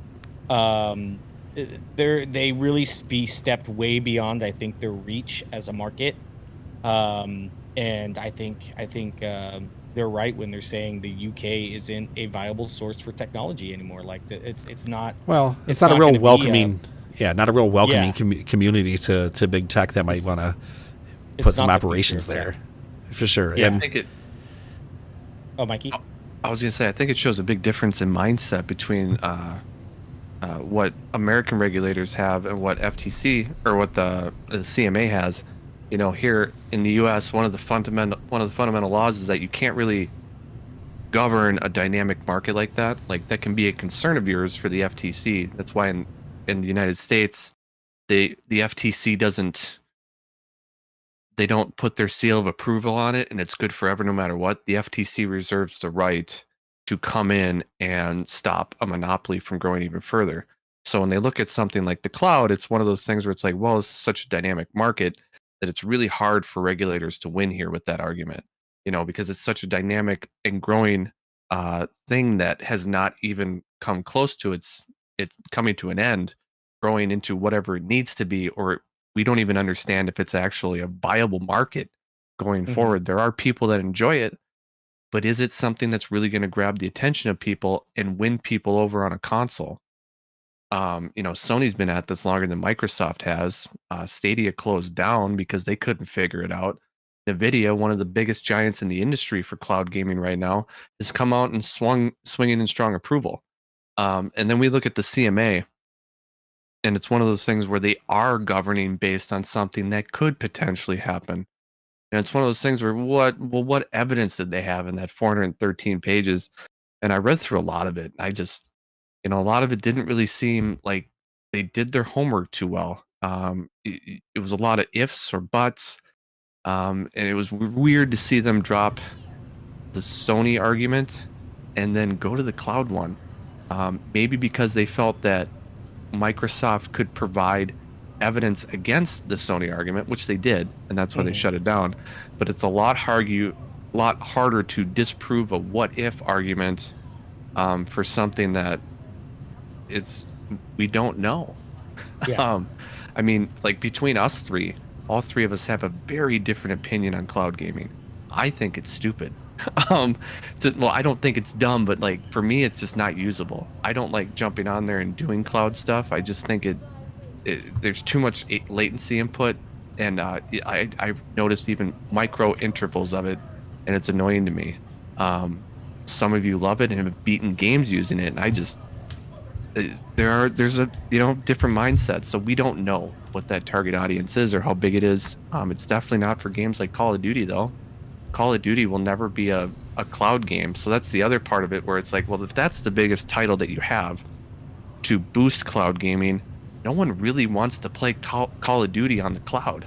They really stepped way beyond, I think, their reach as a market. And I think they're right when they're saying the UK isn't a viable source for technology anymore. Like it's not. Well, it's not a real welcoming. Not a real welcoming community to big tech that might want to put some operations there. For sure. Yeah, and I think it. Oh, Mikey. I was gonna say I think it shows a big difference in mindset between what American regulators have and what FTC or what the CMA has. You know, here in the U.S., one of the fundamental laws is that you can't really govern a dynamic market like that. Like that can be a concern of yours for the FTC. That's why in the United States, the FTC doesn't. They don't put their seal of approval on it, and it's good forever no matter what. The FTC reserves the right to come in and stop a monopoly from growing even further. So when they look at something like the cloud, it's one of those things where it's like, well, it's such a dynamic market that it's really hard for regulators to win here with that argument, you know, because it's such a dynamic and growing thing that has not even come close to it's coming to an end, growing into whatever it needs to be, or we don't even understand if it's actually a viable market going forward. There are people that enjoy it, but is it something that's really going to grab the attention of people and win people over on a console? You know, Sony's been at this longer than Microsoft has. Stadia closed down because they couldn't figure it out. Nvidia, one of the biggest giants in the industry for cloud gaming right now, has come out and swinging in strong approval. And then we look at the CMA, and it's one of those things where they are governing based on something that could potentially happen. And it's one of those things where what evidence did they have in that 413 pages? And I read through a lot of it. I just, you know, a lot of it didn't really seem like they did their homework too well. It was a lot of ifs or buts. And it was weird to see them drop the Sony argument and then go to the cloud one. Maybe because they felt that Microsoft could provide evidence against the Sony argument, which they did, and that's why they shut it down. But it's a lot harder to disprove a what if argument for something that we don't know. Yeah. I mean, like between us three, all three of us have a very different opinion on cloud gaming. I think it's stupid. Well, I don't think it's dumb, but like for me, it's just not usable. I don't like jumping on there and doing cloud stuff. I just think there's too much latency input, and I noticed even micro intervals of it, and it's annoying to me. Some of you love it and have beaten games using it, and I just there's a different mindset, so we don't know what that target audience is or how big it is. It's definitely not for games like Call of Duty though. Call of Duty will never be a cloud game. So that's the other part of it where it's like, well, if that's the biggest title that you have to boost cloud gaming, no one really wants to play Call of Duty on the cloud.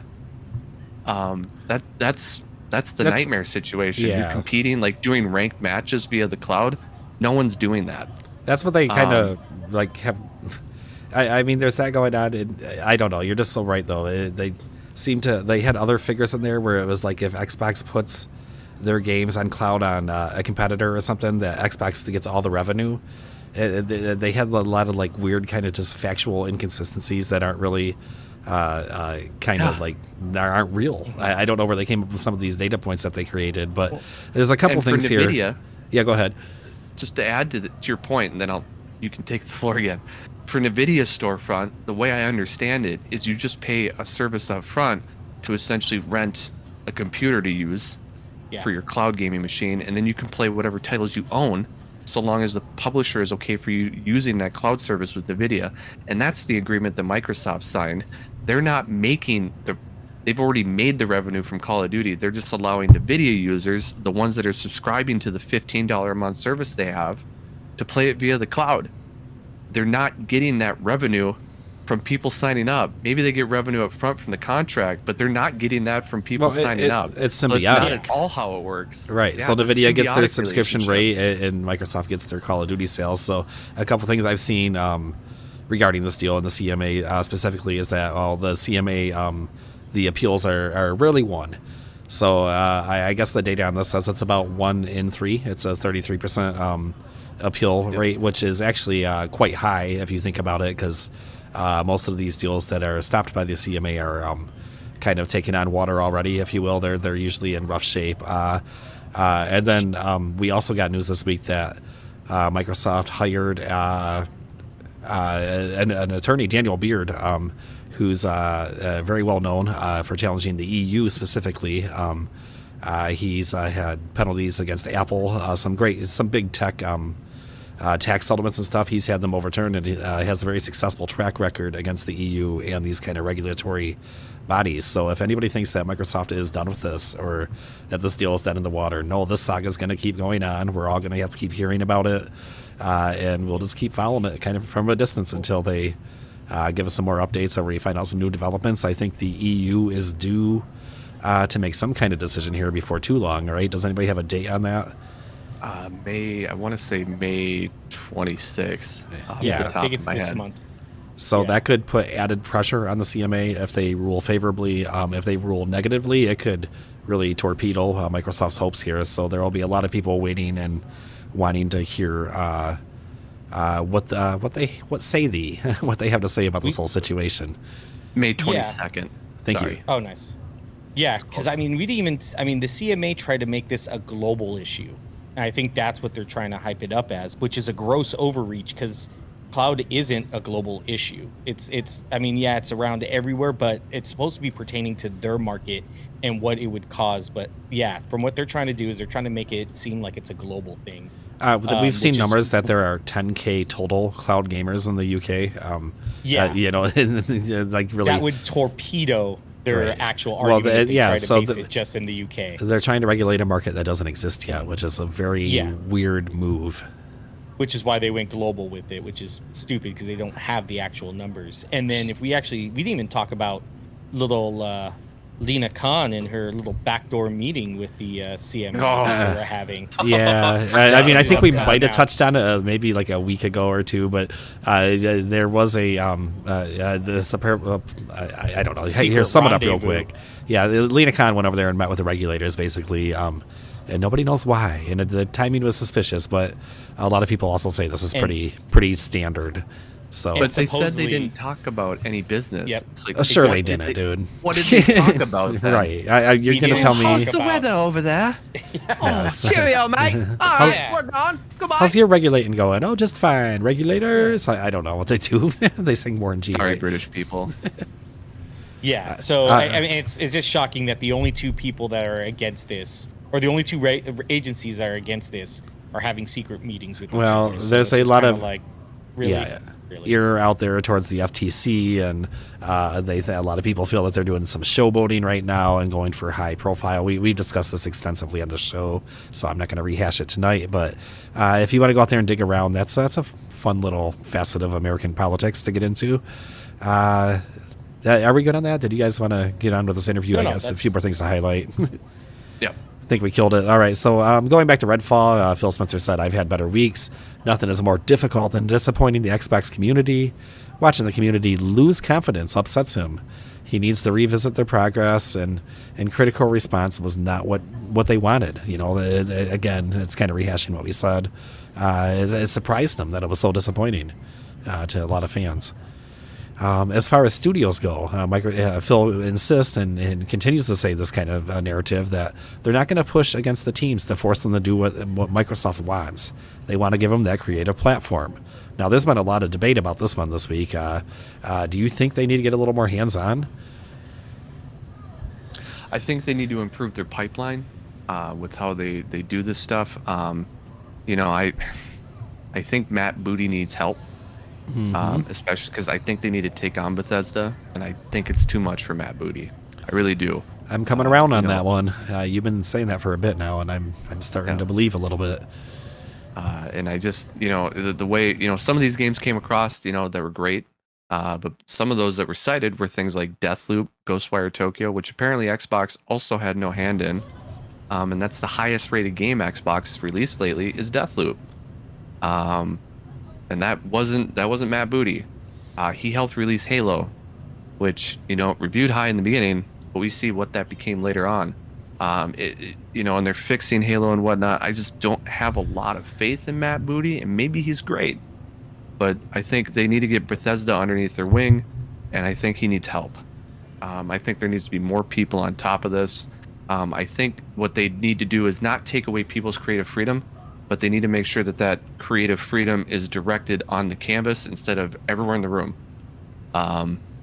That's the nightmare situation. Yeah. You're competing, like doing ranked matches via the cloud. No one's doing that. That's what they kind of like have. I mean, there's that going on. I don't know. You're just so right, though. They had other figures in there where it was like if Xbox puts their games on cloud on a competitor or something, that Xbox gets all the revenue. They had a lot of like weird kind of just factual inconsistencies that aren't really aren't real. I don't know where they came up with some of these data points that they created, but there's a couple things NVIDIA, here. Yeah, go ahead. Just to add to your point, and then you can take the floor again. For NVIDIA storefront, the way I understand it is you just pay a service up front to essentially rent a computer to use for your cloud gaming machine, and then you can play whatever titles you own, so long as the publisher is okay for you using that cloud service with NVIDIA. And that's the agreement that Microsoft signed. They're not making they've already made the revenue from Call of Duty. They're just allowing NVIDIA users, the ones that are subscribing to the $15 a month service they have, to play it via the cloud. They're not getting that revenue from people signing up. Maybe they get revenue up front from the contract, but they're not getting that from people signing up. It's symbiotic. So it's not at all how it works. Right. Yeah, so NVIDIA gets their subscription rate and Microsoft gets their Call of Duty sales. So a couple things I've seen regarding this deal and the CMA specifically is that the CMA, the appeals are rarely won. So I guess the data on this says it's about 1 in 3. It's a 33% appeal rate, which is actually quite high if you think about it, because most of these deals that are stopped by the CMA are kind of taking on water already, if you will. They're usually in rough shape. And then we also got news this week that Microsoft hired an attorney, Daniel Beard, who's very well known for challenging the EU specifically. He's had penalties against Apple, some big tech tax settlements and stuff. He's had them overturned, and he has a very successful track record against the EU and these kind of regulatory bodies. So if anybody thinks that Microsoft is done with this, or that this deal is dead in the water, no, this saga is going to keep going on. We're all going to have to keep hearing about it, and we'll just keep following it kind of from a distance until they give us some more updates or we find out some new developments. I think the EU is due to make some kind of decision here before too long, right? Does anybody have a date on that? I want to say May 26th. I think it's this month. So that could put added pressure on the CMA if they rule favorably. If they rule negatively, it could really torpedo Microsoft's hopes here. So there will be a lot of people waiting and wanting to hear what they have to say about this whole situation. May 22nd. Thank you. Oh, nice. Yeah, because the CMA tried to make this a global issue. And I think that's what they're trying to hype it up as, which is a gross overreach, because cloud isn't a global issue. It's around everywhere, but it's supposed to be pertaining to their market and what it would cause. But yeah, from what they're trying to do is they're trying to make it seem like it's a global thing. We've seen numbers that there are 10K total cloud gamers in the UK. Like really, that would torpedo their actual argument. It just in the UK. They're trying to regulate a market that doesn't exist yet, which is a very weird move. Which is why they went global with it, which is stupid because they don't have the actual numbers. And then we didn't even talk about little Lena Khan and her little backdoor meeting with the CMA that we were having. Yeah, I think we might have touched on it maybe like a week ago or two, but there was I don't know. Here, sum it up real quick. Yeah, Lena Khan went over there and met with the regulators, basically, and nobody knows why. And the timing was suspicious, but a lot of people also say this is pretty standard. So, but they said they didn't talk about any business. Yep. Like, sure they didn't, dude. What did they talk about then? Right. You're going to tell me. How's the weather over there? Cheerio, mate. All right, we're gone. Goodbye. How's your regulating going? Oh, just fine. Regulators? I don't know what they do. They sing Warren G. Sorry, British people. Yeah. So, it's just shocking that the only two people that are against this, or the only two agencies that are against this, are having secret meetings with each other. Well, there's a lot of really. You're out there towards the FTC, and a lot of people feel that they're doing some showboating right now and going for high profile. We've discussed this extensively on the show, so I'm not going to rehash it tonight. But if you want to go out there and dig around, that's a fun little facet of American politics to get into. Are we good on that? Did you guys want to get on with this interview? I guess a few more things to highlight. Yep. I think we killed it. All right, so going back to Redfall, Phil Spencer said, "I've had better weeks. Nothing is more difficult than disappointing the Xbox community. Watching the community lose confidence upsets him. He needs to revisit their progress, and critical response was not what they wanted. Again, it's kind of rehashing what we said. It surprised them that it was so disappointing to a lot of fans." As far as studios go, Phil insists and continues to say this kind of narrative that they're not going to push against the teams to force them to do what Microsoft wants. They want to give them that creative platform. Now, there's been a lot of debate about this one this week. Do you think they need to get a little more hands-on? I think they need to improve their pipeline with how they do this stuff. I think Matt Booty needs help, especially because I think they need to take on Bethesda, and I think it's too much for Matt Booty. I really do. I'm coming around on that one. You've been saying that for a bit now, and I'm starting to believe a little bit. And I just, the way, some of these games came across, that were great. But some of those that were cited were things like Deathloop, Ghostwire Tokyo, which apparently Xbox also had no hand in. And that's the highest rated game Xbox released lately is Deathloop. And that wasn't Matt Booty. He helped release Halo, which, reviewed high in the beginning, but we see what that became later on. And they're fixing Halo and whatnot. I just don't have a lot of faith in Matt Booty, and maybe he's great, but I think they need to get Bethesda underneath their wing, and I think he needs help. I think there needs to be more people on top of this. I think what they need to do is not take away people's creative freedom, but they need to make sure that creative freedom is directed on the canvas instead of everywhere in the room.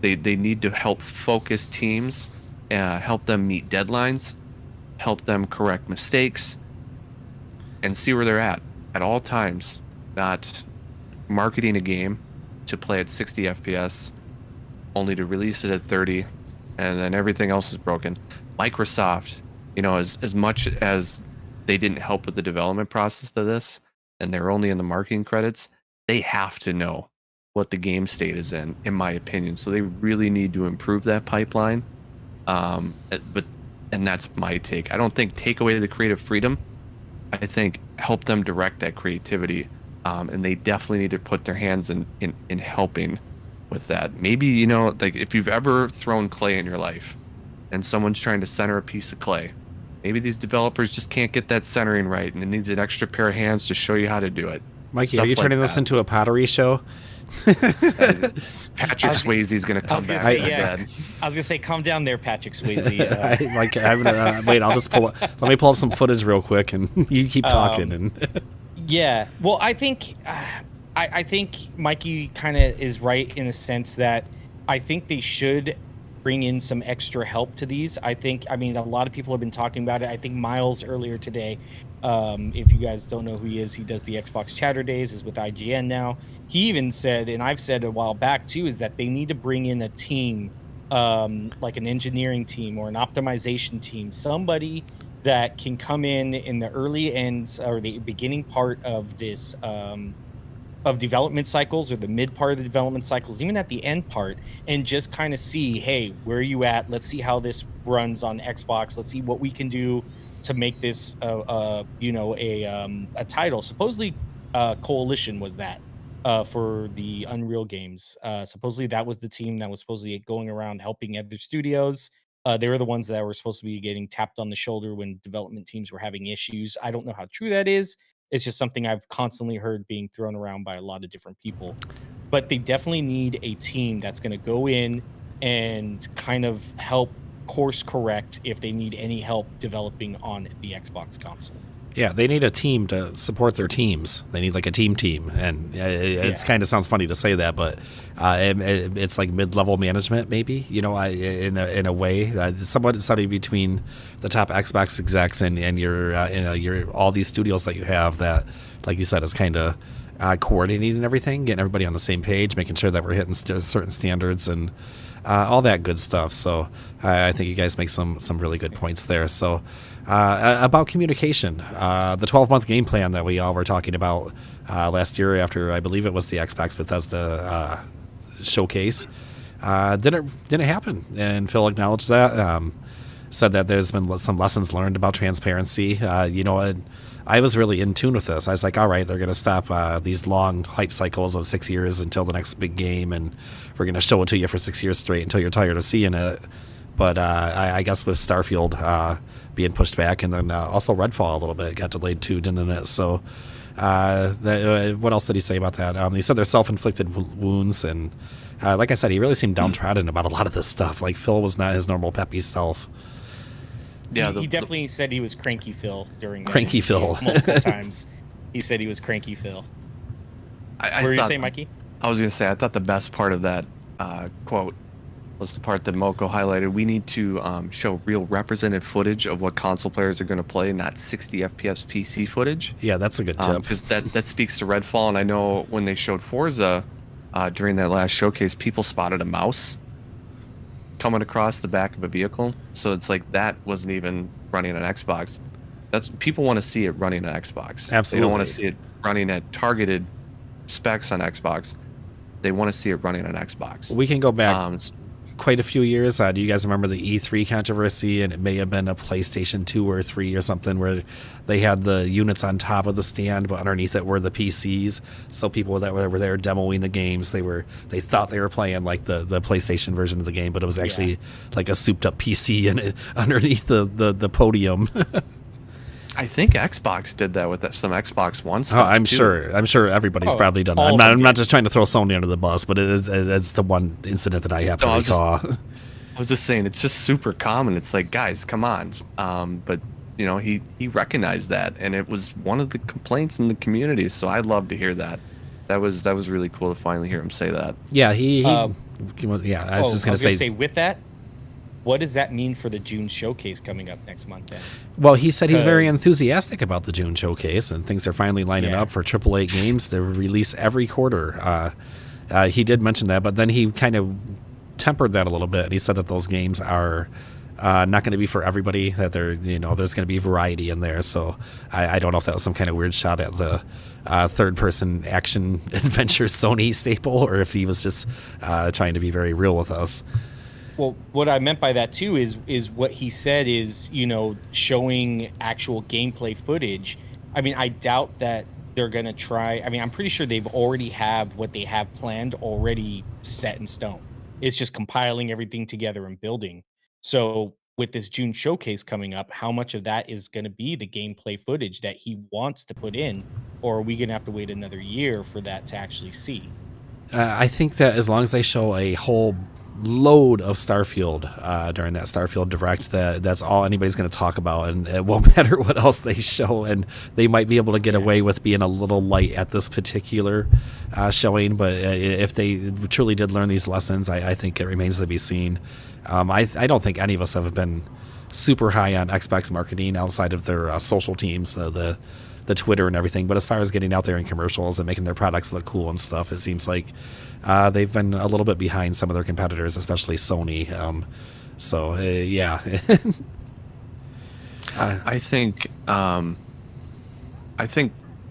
They need to help focus teams, help them meet deadlines, help them correct mistakes, and see where they're at all times, not marketing a game to play at 60 FPS only to release it at 30 and then everything else is broken. Microsoft, as much as they didn't help with the development process of this and they're only in the marketing credits, they have to know what the game state is in my opinion. So they really need to improve that pipeline. And that's my take. I don't think take away the creative freedom. I think help them direct that creativity. And they definitely need to put their hands in helping with that. Maybe, like if you've ever thrown clay in your life and someone's trying to center a piece of clay, maybe these developers just can't get that centering right and it needs an extra pair of hands to show you how to do it. Mikey, are you turning this into a pottery show? Patrick Swayze's going to come back. I was going to say, calm down there, Patrick Swayze. Wait, I'll just let me pull up some footage real quick and you keep talking. Yeah, well, I think Mikey kind of is right in the sense that I think they should bring in some extra help to these. I mean, a lot of people have been talking about it. I think Miles earlier today, if you guys don't know who he is, he does the Xbox Chatter Days, is with IGN now. He even said, and I've said a while back too, is that they need to bring in a team, like an engineering team or an optimization team, somebody that can come in the early ends or the beginning part of this of development cycles or the mid part of the development cycles, even at the end part, and just kind of see, hey, where are you at? Let's see how this runs on Xbox. Let's see what we can do to make this a title. Supposedly Coalition was that for the Unreal games. Supposedly that was the team that was supposedly going around helping other studios. They were the ones that were supposed to be getting tapped on the shoulder when development teams were having issues. I don't know how true that is. It's just something I've constantly heard being thrown around by a lot of different people. But they definitely need a team that's going to go in and kind of help course correct if they need any help developing on the Xbox console. Yeah, they need a team to support their teams. They need like a team, and it's kind of sounds funny to say that, but it's like mid-level management, maybe. In a way, somebody between the top Xbox execs and your all these studios that you have that, like you said, is kind of coordinating everything, getting everybody on the same page, making sure that we're hitting certain standards and all that good stuff. So I think you guys make some really good points there. So. About communication, the 12-month game plan that we all were talking about last year after, I believe it was the Xbox Bethesda showcase, didn't happen. And Phil acknowledged that, said that there's been some lessons learned about transparency. I was really in tune with this. I was like, all right, they're going to stop these long hype cycles of 6 years until the next big game, and we're going to show it to you for 6 years straight until you're tired of seeing it. But I guess with Starfield being pushed back, and then also Redfall a little bit got delayed too, didn't it? So what else did he say about that? He said they're self-inflicted wounds, and like I said, he really seemed downtrodden about a lot of this stuff. Like Phil was not his normal peppy self. Yeah, he definitely said he was cranky Phil during Cranky Phil multiple times. He said he was cranky Phil. I What were you thought, saying, Mikey? I was gonna say I thought the best part of that quote was the part that Moko highlighted. We need to show real represented footage of what console players are going to play, not 60 FPS PC footage. Yeah, that's a good tip. Because that speaks to Redfall, and I know when they showed Forza during that last showcase, people spotted a mouse coming across the back of a vehicle. So it's like that wasn't even running on Xbox. That's people want to see it running on Xbox. Absolutely. They don't want to see it running at targeted specs on Xbox. They want to see it running on Xbox. We can go back quite a few years. Do you guys remember the E3 controversy? And it may have been a PlayStation 2 or 3 or something where they had the units on top of the stand, but underneath it were the PCs. So people that were there demoing the games, they thought they were playing like the PlayStation version of the game, but it was actually like a souped up PC and underneath the podium. I think Xbox did that with some Xbox One stuff. I'm sure everybody's probably done that. I'm not just trying to throw Sony under the bus, but it's the one incident that I happen to recall. I was just saying, it's just super common. It's like, guys, come on. But you know, he recognized that, and it was one of the complaints in the community. So I'd love to hear that. That was really cool to finally hear him say that. Yeah, I was just gonna say with that. What does that mean for the June showcase coming up next month then? Well, he said he's very enthusiastic about the June showcase, and things are finally lining up for AAA games to release every quarter. He did mention that, but then he kind of tempered that a little bit. He said that those games are not going to be for everybody, that there's going to be variety in there. So I don't know if that was some kind of weird shot at the third-person action adventure Sony staple, or if he was just trying to be very real with us. Well, what I meant by that too is what he said is, showing actual gameplay footage. I mean, I doubt that they're going to try. I mean, I'm pretty sure they've already have what they have planned already set in stone. It's just compiling everything together and building. So with this June showcase coming up, how much of that is going to be the gameplay footage that he wants to put in? Or are we going to have to wait another year for that to actually see? I think that as long as they show a whole load of Starfield during that Starfield Direct, that's all anybody's going to talk about, and it won't matter what else they show, and they might be able to get away with being a little light at this particular showing, but if they truly did learn these lessons, I think it remains to be seen. I don't think any of us have been super high on Xbox marketing outside of their social teams, the Twitter and everything, but as far as getting out there in commercials and making their products look cool and stuff, it seems like they've been a little bit behind some of their competitors, especially Sony. Yeah. I think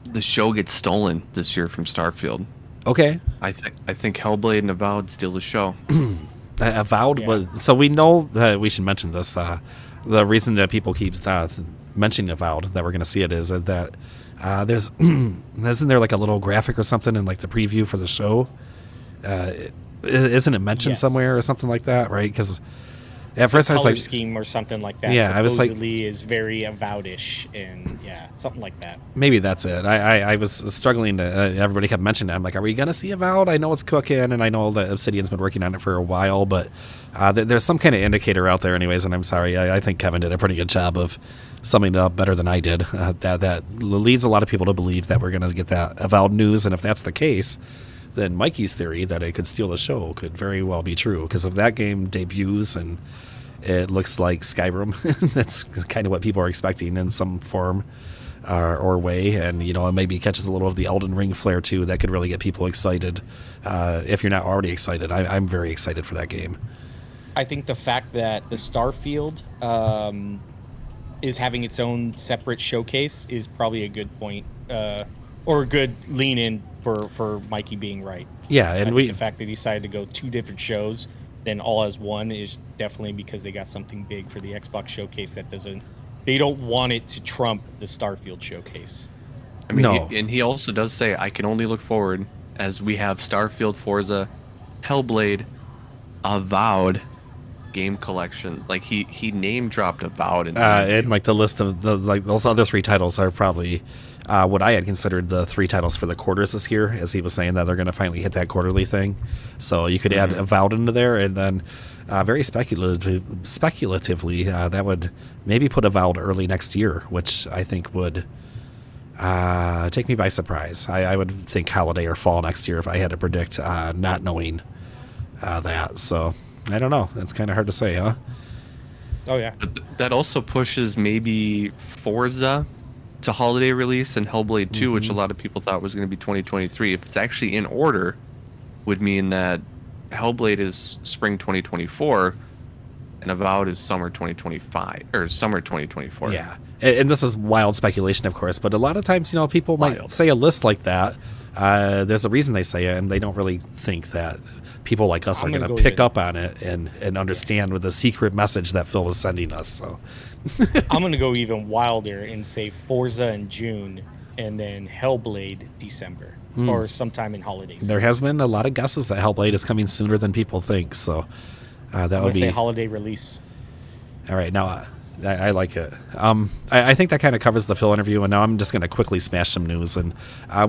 the show gets stolen this year from Starfield. Okay. I think Hellblade and Avowed steal the show. Avowed was, so we know that we should mention this. The reason that people keep mentioning Avowed, that we're going to see it, is that there's isn't there like a little graphic or something in like the preview for the show? Isn't it mentioned somewhere or something like that, right? Because at first I was like, scheme or something like that. Yeah, I was like, is very Avowed-ish, and something like that. Maybe that's it. I was struggling to. Everybody kept mentioning it. I'm like, are we gonna see Avowed? I know it's cooking, and I know that Obsidian's been working on it for a while, but there's some kind of indicator out there, anyways. And I'm sorry, I think Kevin did a pretty good job of summing it up better than I did. That leads a lot of people to believe that we're gonna get that Avowed news, and if that's the case, then Mikey's theory that it could steal the show could very well be true. Because if that game debuts and it looks like Skyrim, that's kind of what people are expecting in some form or way. And, it maybe catches a little of the Elden Ring flair too. That could really get people excited. If you're not already excited, I'm very excited for that game. I think the fact that the Starfield is having its own separate showcase is probably a good point, or a good lean in for Mikey being right. Yeah, and the fact that he decided to go two different shows then all as one is definitely because they got something big for the Xbox showcase that they don't want it to trump the Starfield showcase. I mean, he also does say, I can only look forward as we have Starfield, Forza, Hellblade, Avowed game collection. Like he name dropped Avowed and like the list of those other three titles are probably what I had considered the three titles for the quarters this year, as he was saying that they're going to finally hit that quarterly thing. So you could add Avowed into there, and then very speculatively that would maybe put Avowed early next year, which I think would Take me by surprise. I would think holiday or fall next year if I had to predict, not knowing that. So I don't know. It's kind of hard to say, huh? Oh yeah. But that also pushes maybe Forza to holiday release and Hellblade 2, which a lot of people thought was going to be 2023. If it's actually in order, would mean that Hellblade is spring 2024 and Avowed is summer 2025 or summer 2024. Yeah. And this is wild speculation, of course, but a lot of times, people might say a list like that. There's a reason they say it, and they don't really think that people like us are going to pick up on it and understand with the secret message that Phil was sending us. So I'm going to go even wilder and say Forza in June and then Hellblade December or sometime in holiday season. There has been a lot of guesses that Hellblade is coming sooner than people think. So that would be say holiday release. All right. Now, I like it. I think that kind of covers the Phil interview, and now I'm just going to quickly smash some news. And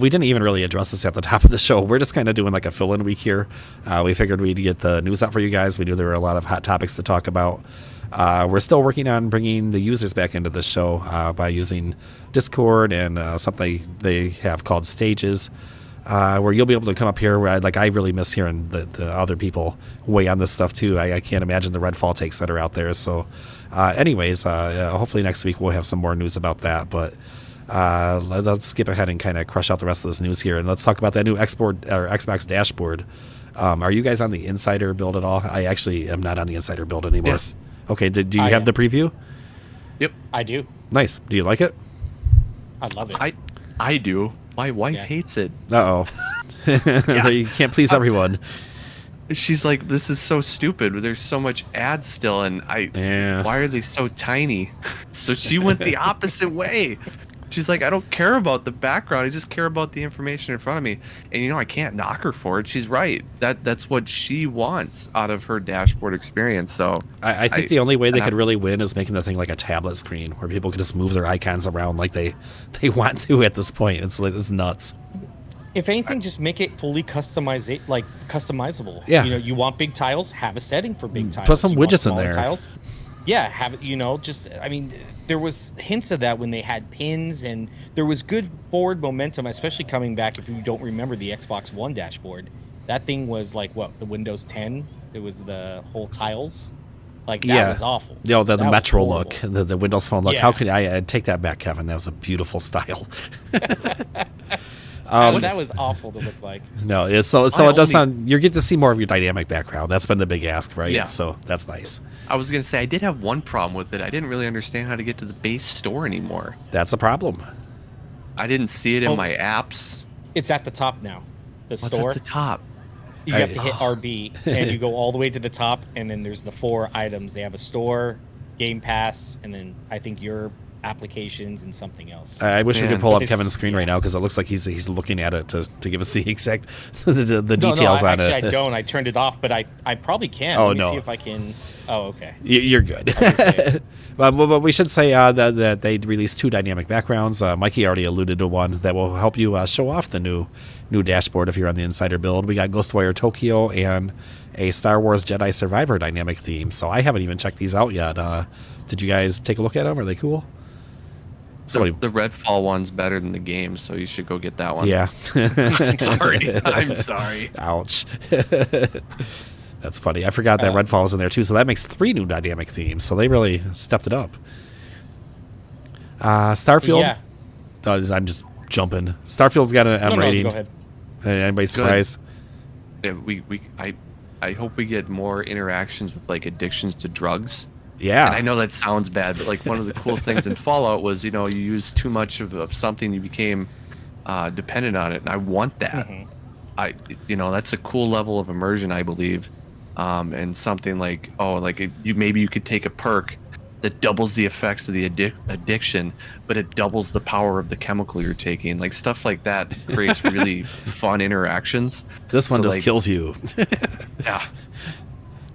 we didn't even really address this at the top of the show. We're just kind of doing like a fill-in week here. We figured we'd get the news out for you guys. We knew there were a lot of hot topics to talk about. We're still working on bringing the users back into the show by using Discord and something they have called Stages, where you'll be able to come up here. Where I really miss hearing the other people weigh on this stuff too. I can't imagine the Redfall takes that are out there. So anyways, hopefully next week we'll have some more news about that. But let's skip ahead and kind of crush out the rest of this news here. And let's talk about that new Xbox dashboard. Are you guys on the Insider build at all? I actually am not on the Insider build anymore. Yes. Okay, do you have the preview? Yep. I do. Nice. Do you like it? I love it. I do. My wife hates it. Uh-oh. You can't please everyone. She's like, this is so stupid. There's so much ads still, and why are they so tiny? So she went the opposite way. She's like, I don't care about the background. I just care about the information in front of me. And I can't knock her for it. She's right. That's what she wants out of her dashboard experience. So I think the only way they could really win is making the thing like a tablet screen where people can just move their icons around like they want to at this point. It's nuts. If anything, just make it fully customizable. Yeah. You want big tiles, have a setting for big tiles. Put some widgets in there. Tiles, yeah, have it. There was hints of that when they had pins, and there was good forward momentum, especially coming back. If you don't remember the Xbox One dashboard, that thing was like the Windows 10. It was the whole tiles. That was awful. The Metro look, the Windows Phone look. Yeah. How could I take that back, Kevin? That was a beautiful style. That was awful to look like. No, so it does sound. You get to see more of your dynamic background. That's been the big ask, right? Yeah. So that's nice. I was gonna say I did have one problem with it. I didn't really understand how to get to the base store anymore. That's a problem. I didn't see it in my apps. It's at the top now. The What's store. at the top? You have to hit RB, and you go all the way to the top, and then there's the 4 items. They have a store, Game Pass, and then I think your applications and something else. I wish we could pull up Kevin's screen right now because it looks like he's looking at it to give us the exact the details on it. Actually, I don't. I turned it off, but I probably can. Oh, Let me no. see if I can. Oh, okay. You're good. But we should say that they released 2 dynamic backgrounds. Mikey already alluded to one that will help you show off the new dashboard if you're on the Insider build. We got Ghostwire Tokyo and a Star Wars Jedi Survivor dynamic theme. So I haven't even checked these out yet. Did you guys take a look at them? Are they cool? The Redfall one's better than the game, so you should go get that one. Yeah. I'm sorry. Ouch. That's funny. I forgot that Redfall was in there too. So that makes 3 new dynamic themes. So they really stepped it up. Starfield. Yeah. I'm just jumping. Starfield's got an M rating. Go ahead. Anybody surprised? Yeah, I hope we get more interactions with addictions to drugs. Yeah. And I know that sounds bad, but one of the cool things in Fallout was, you used too much of something, you became dependent on it, and I want that. Mm-hmm. That's a cool level of immersion, I believe. And something maybe you could take a perk that doubles the effects of the addiction, but it doubles the power of the chemical you're taking. Stuff like that creates really fun interactions. This one just kills you. Yeah.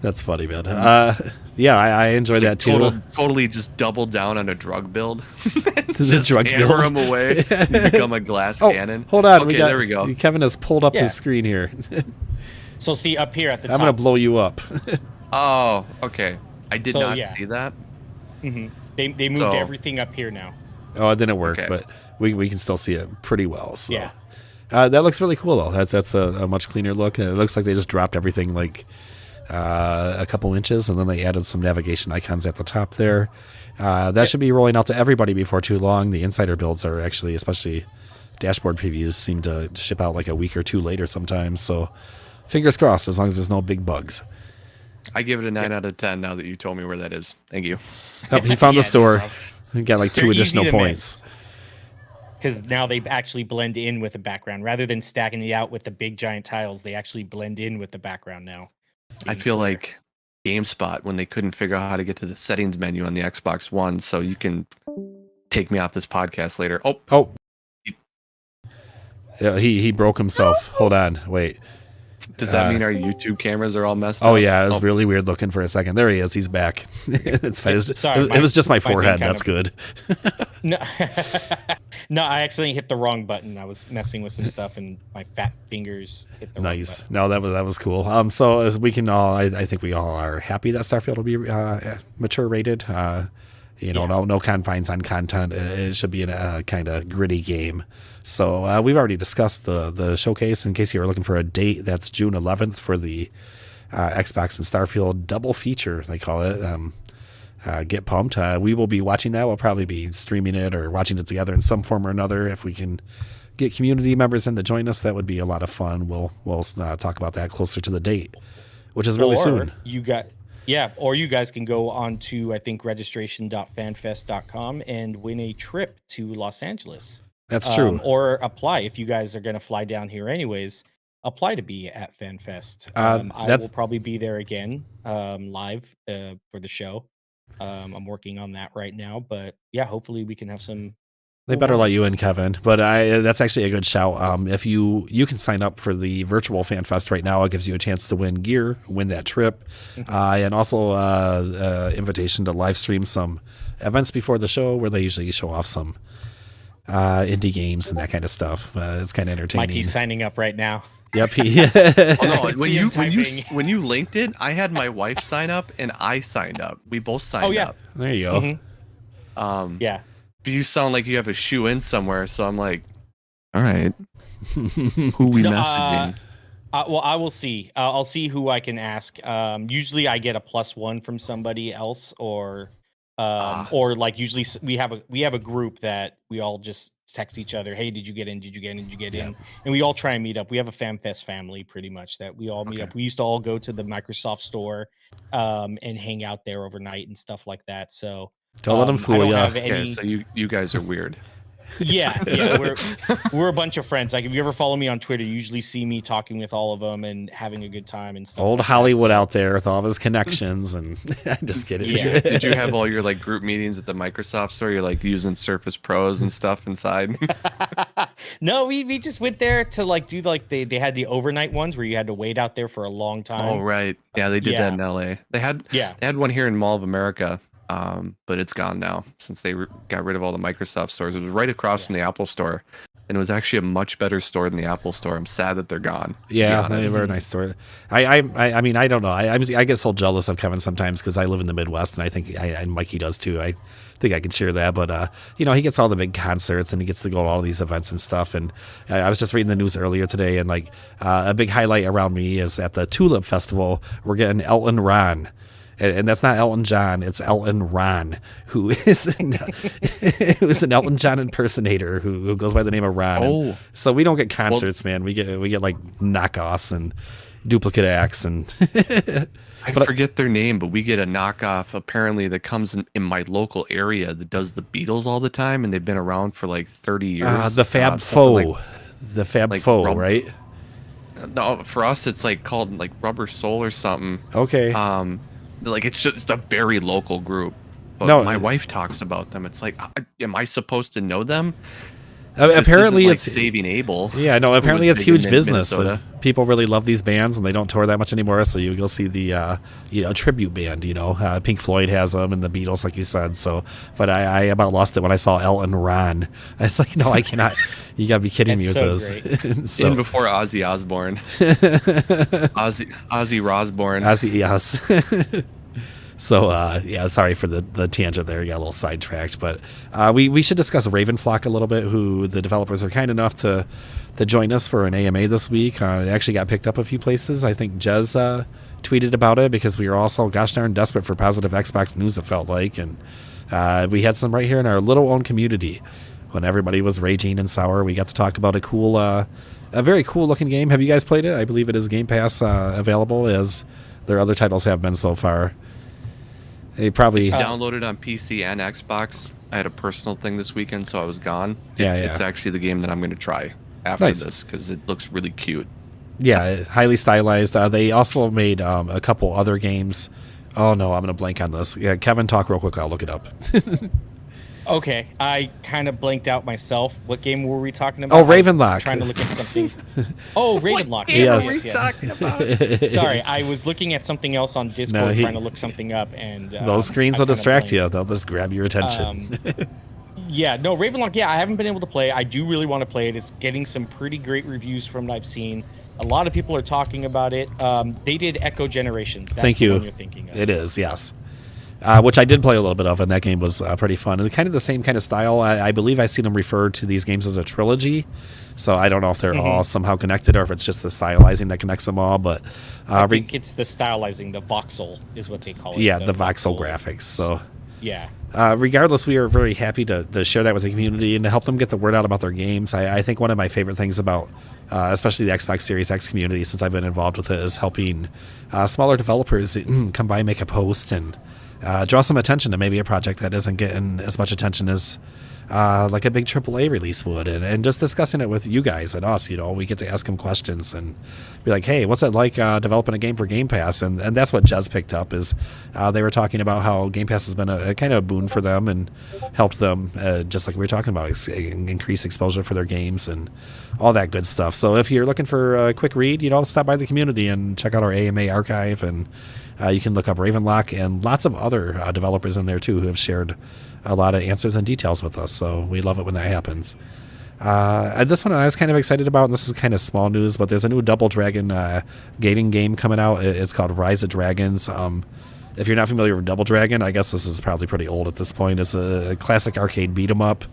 That's funny, man. Yeah, I enjoy that too. Totally just double down on a drug build. Just drug hammer build. him away. You become a glass cannon. Hold on. Okay, there we go. Kevin has pulled up his screen here. So see up here at the top. I'm going to blow you up. Oh, okay. I did not see that. Mm-hmm. They moved everything up here now. Oh, it didn't work, but we can still see it pretty well. So. Yeah. That looks really cool though. That's a much cleaner look. It looks like they just dropped everything like a couple inches, and then they added some navigation icons at the top there. That should be rolling out to everybody before too long. The insider builds are actually, especially dashboard previews, seem to ship out like a week or two later sometimes. So fingers crossed, as long as there's no big bugs. I give it a 9 out of 10 now that you told me where that is. Thank you. Oh, he found the store. He got like 2 additional points. Because now they actually blend in with the background. Rather than stacking it out with the big giant tiles, they actually blend in with the background now. I feel like GameSpot when they couldn't figure out how to get to the settings menu on the Xbox One, so you can take me off this podcast later. Oh. Yeah, he broke himself. Hold on. Wait. Does that mean our YouTube cameras are all messed up? Oh, yeah. It was really weird looking for a second. There he is. He's back. It's fine. It was just my forehead. That's good. No, no, I accidentally hit the wrong button. I was messing with some stuff, and my fat fingers hit the wrong button. No, that was cool. So as we can all, I think we all are happy that Starfield will be mature rated. No confines on content. It should be a kind of gritty game. So we've already discussed the showcase. In case you were looking for a date, that's June 11th for the Xbox and Starfield double feature, they call it. Get pumped. We will be watching that. We'll probably be streaming it or watching it together in some form or another. If we can get community members in to join us, that would be a lot of fun. We'll talk about that closer to the date, which is really soon. Or you guys can go on to, I think, registration.fanfest.com and win a trip to Los Angeles. That's true. Or apply if you guys are going to fly down here anyways. Apply to be at FanFest. I will probably be there again live for the show. I'm working on that right now, but yeah, hopefully we can have some. They better let you in, Kevin. But that's actually a good shout. If you can sign up for the virtual FanFest right now, it gives you a chance to win gear, win that trip, and also invitation to live stream some events before the show where they usually show off some indie games and that kind of stuff. It's kind of entertaining. Mikey's signing up right now. Yep. When you linked it, I had my wife sign up and I signed up. We both signed up. There you go. Yeah. But you sound like you have a shoe in somewhere, so I'm like, all right. Who we messaging? Well, I will see. I'll see who I can ask. Usually I get a +1 from somebody else, or like usually we have a group that we all just text each other. Hey, did you get in? Did you get in? Did you get in? And we all try and meet up. We have a FanFest family pretty much that we all meet up. We used to all go to the Microsoft store and hang out there overnight and stuff like that. So don't let them fool you. Okay, so you guys are weird. Yeah, we're a bunch of friends. Like if you ever follow me on Twitter, you usually see me talking with all of them and having a good time and stuff. Old like Hollywood out there with all of his connections, and I'm just kidding. Yeah. Did you have all your like group meetings at the Microsoft store? You're like using Surface Pros and stuff inside. No, we just went there to like do like they had the overnight ones where you had to wait out there for a long time. Oh right, yeah, they did that in LA. They had one here in Mall of America. But it's gone now since they got rid of all the Microsoft stores. It was right across from the Apple store, and it was actually a much better store than the Apple store. I'm sad that they're gone. Yeah, they were a nice store. I mean, I don't know. I get so jealous of Kevin sometimes because I live in the Midwest, and I think and Mikey does too. I think I can share that, but he gets all the big concerts and he gets to go to all these events and stuff. And I was just reading the news earlier today, and like a big highlight around me is at the Tulip Festival, we're getting Elton Ron. And that's not Elton John, it's Elton Ron, who is an Elton John impersonator who goes by the name of Ron. Oh. So we don't get concerts, man. We get like knockoffs and duplicate acts and I forget their name, but we get a knockoff apparently that comes in my local area that does the Beatles all the time, and they've been around for like 30 years. The Fab Four. The Fab Four, right? No, for us it's like called like Rubber Soul or something. Okay. Like it's just a very local group. But my wife talks about them. It's like, am I supposed to know them? Apparently it's like Saving Abel. Yeah, no, apparently it's huge business. People really love these bands and they don't tour that much anymore, so you'll see the tribute band, Pink Floyd has them and the Beatles, like you said. So but I about lost it when I saw Elton Ron. I was like, no, I cannot. You gotta be kidding me with this. So, in before Ozzy Osbourne. Ozzy Rosbourne. Ozzy, yes. So yeah, sorry for the tangent there. You got a little sidetracked, but we should discuss Ravenflock a little bit. Who the developers are kind enough to join us for an AMA this week. It actually got picked up a few places. I think Jez tweeted about it because we were also gosh darn desperate for positive Xbox news. It felt like, and we had some right here in our little own community. When everybody was raging and sour, we got to talk about a very cool looking game. Have you guys played it? I believe it is Game Pass available, as their other titles have been so far. They probably it's downloaded on PC and Xbox. I had a personal thing this weekend, so I was gone. Yeah. It's actually the game that I'm going to try after this because it looks really cute. Yeah, highly stylized. They also made a couple other games. Oh no, I'm going to blank on this. Yeah, Kevin, talk real quick. I'll look it up. Okay, I kind of blanked out myself. What game were we talking about? Oh, Ravenlock. Trying to look at something. Oh, Ravenlock. What game Yes. are we talking about? Sorry, I was looking at something else on Discord, trying to look something up, and those screens I will kinda distract you. blanked. They'll just grab your attention. Yeah, no, Ravenlock. Yeah, I haven't been able to play. I do really want to play it. It's getting some pretty great reviews from what I've seen. A lot of people are talking about it. They did Echo Generations. That's Thank the you. one you're thinking of. It is, yes. Which I did play a little bit of, and that game was pretty fun. And kind of the same kind of style. I believe I've seen them refer to these games as a trilogy. So I don't know if they're all somehow connected or if it's just the stylizing that connects them all. But I think it's the stylizing. The voxel is what they call it. Yeah, the voxel graphics. So yeah. Regardless, we are very happy to share that with the community and to help them get the word out about their games. I think one of my favorite things about especially the Xbox Series X community, since I've been involved with it, is helping smaller developers come by and make a post and draw some attention to maybe a project that isn't getting as much attention as like a big AAA release would, and just discussing it with you guys and us. We get to ask them questions and be like, hey, what's it like developing a game for Game Pass? And that's what Jez picked up, is they were talking about how Game Pass has been a kind of a boon for them and helped them, just like we were talking about, increase exposure for their games and all that good stuff. So if you're looking for a quick read, stop by the community and check out our AMA archive, and you can look up Ravenlock and lots of other developers in there too who have shared a lot of answers and details with us. So we love it when that happens. This one I was kind of excited about, and this is kind of small news, but there's a new Double Dragon gating game coming out. It's called Rise of Dragons. If you're not familiar with Double Dragon, I guess this is probably pretty old at this point. It's a classic arcade beat 'em up.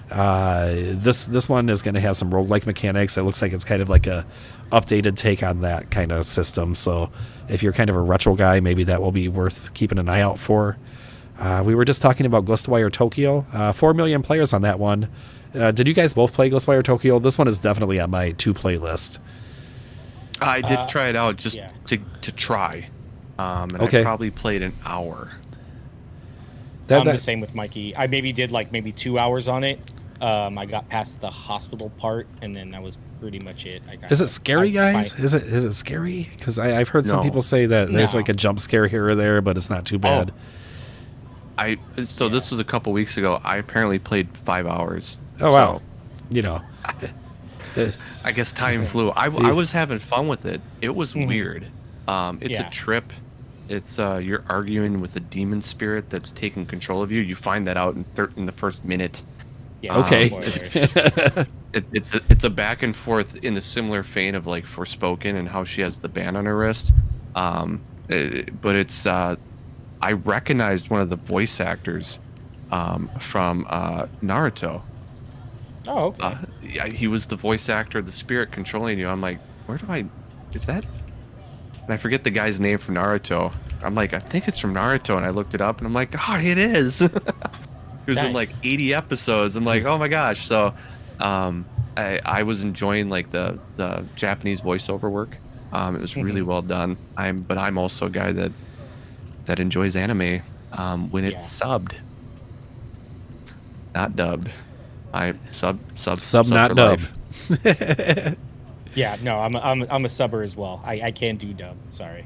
This one is going to have some roguelike mechanics. It looks like it's kind of like a updated take on that kind of system. So if you're kind of a retro guy, maybe that will be worth keeping an eye out for. We were just talking about Ghostwire Tokyo. 4 million players on that one. Did you guys both play Ghostwire Tokyo? This one is definitely on my to-play list. I did try it out just to try. And I probably played an hour. I'm the same with Mikey. I maybe did maybe 2 hours on it. I got past the hospital part, and then that was pretty much it. Is it scary, guys? Is it scary? Because I've heard some people say that there's like a jump scare here or there, but it's not too bad. This was a couple weeks ago. I apparently played 5 hours. Oh wow! I guess time flew. I was having fun with it. It was weird. It's a trip. It's you're arguing with a demon spirit that's taking control of you. You find that out in the first minute. Yeah, okay. It's a back and forth in the similar vein of like Forspoken and how she has the band on her wrist. But it's I recognized one of the voice actors from Naruto. Oh, okay. Yeah, he was the voice actor of the spirit controlling you. I'm like, is that? And I forget the guy's name from Naruto. I'm like, I think it's from Naruto, and I looked it up, and I'm like, oh, it is. He was in like 80 episodes. I'm like, oh my gosh. So, I was enjoying like the Japanese voiceover work. It was really well done. I'm also a guy that enjoys anime when it's subbed, not dubbed. I sub not dub. Yeah, no, I'm a subber as well. I can't do dub. Sorry.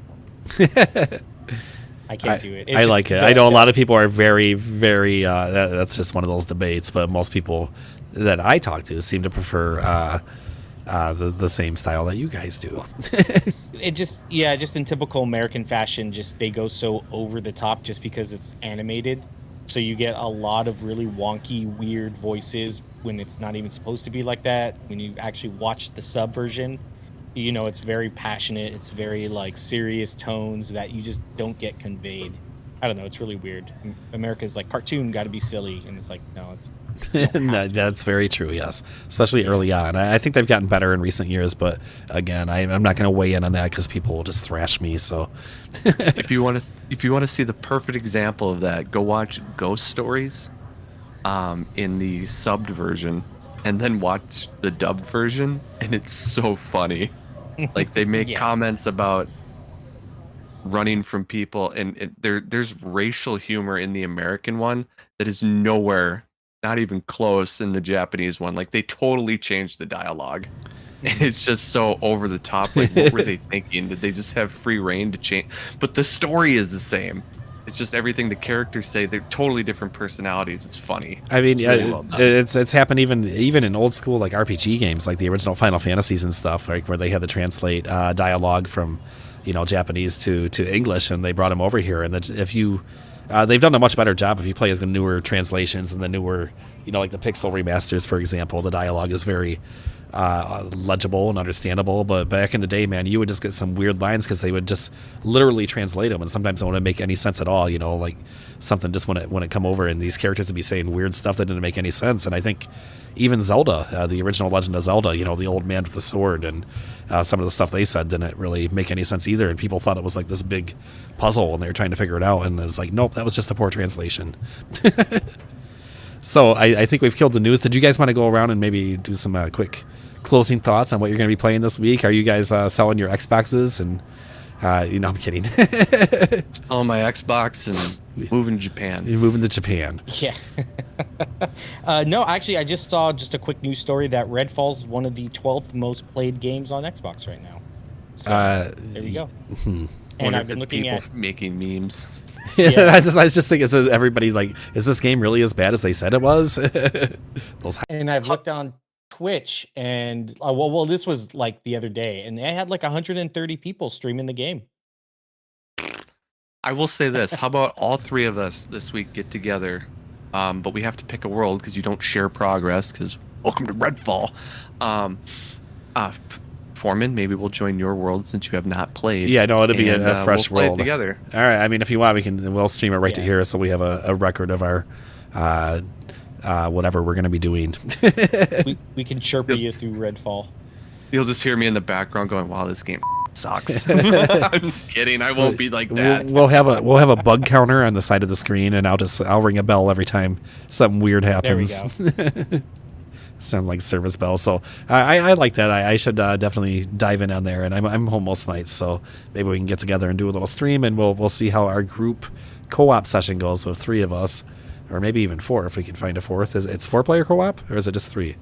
I can't do it. I like it. I know a lot of people are very, very. That's just one of those debates, but most people that I talk to seem to prefer the same style that you guys do. It just in typical American fashion, they go so over the top just because it's animated. So you get a lot of really wonky, weird voices when it's not even supposed to be like that. When you actually watch the sub version, it's very passionate. It's very like serious tones that you just don't get conveyed I don't know. It's really weird. America's like cartoon got to be silly, and it's like no, it's. That's very true. Yes, especially early on. I think they've gotten better in recent years, but again, I'm not going to weigh in on that because people will just thrash me. So, if you want to see the perfect example of that, go watch Ghost Stories, in the subbed version, and then watch the dubbed version, and it's so funny. Like they make comments about running from people, and there's racial humor in the American one that is nowhere, not even close, in the Japanese one. Like they totally changed the dialogue, and it's just so over the top. Like what were they thinking? Did they just have free reign to change? But the story is the same. It's just everything the characters say. They're totally different personalities. It's funny. I mean, it's happened even in old school like RPG games, like the original Final Fantasies and stuff, like where they had to translate dialogue from, Japanese to English, and they brought them over here. And if you, they've done a much better job if you play the newer translations and the newer, like the Pixel remasters, for example. The dialogue is very legible and understandable. But back in the day, man, you would just get some weird lines because they would just literally translate them, and sometimes it wouldn't make any sense at all. Like something just when it come over, and these characters would be saying weird stuff that didn't make any sense. And I think even Zelda, the original Legend of Zelda, the old man with the sword, and some of the stuff they said didn't really make any sense either. And people thought it was like this big puzzle, and they were trying to figure it out. And it was like, nope, that was just a poor translation. So I think we've killed the news. Did you guys want to go around and maybe do some quick closing thoughts on what you're going to be playing this week? Are you guys selling your Xboxes? And I'm kidding. Selling my Xbox and moving to Japan. You're moving to Japan. Yeah. No, actually, I just saw just a quick news story that Redfall's one of the 12th most played games on Xbox right now. So there we go. And I've been looking at making memes. Yeah. I was just thinking, says everybody's like, is this game really as bad as they said it was? And I've looked on Twitch, and well, this was like the other day, and they had like 130 people streaming the game. I will say this: how about all three of us this week get together? But we have to pick a world because you don't share progress. Because welcome to Redfall. Foreman, maybe we'll join your world since you have not played. Yeah, no, it'll be a fresh we'll world play it together. All right. I mean, if you want, we'll stream it right to here, so we have a record of our whatever we're going to be doing. we can Sherpa you through Redfall. You'll just hear me in the background going, "Wow, this game sucks." I'm just kidding. I won't be like that. We'll have a bug counter on the side of the screen, and I'll ring a bell every time something weird happens. There we go. Sounds like service bell. So I like that. I should definitely dive in on there. And I'm home most nights, so maybe we can get together and do a little stream, and we'll see how our group co-op session goes with three of us, or maybe even four if we can find a fourth. It's 4-player co-op, or is it just 3?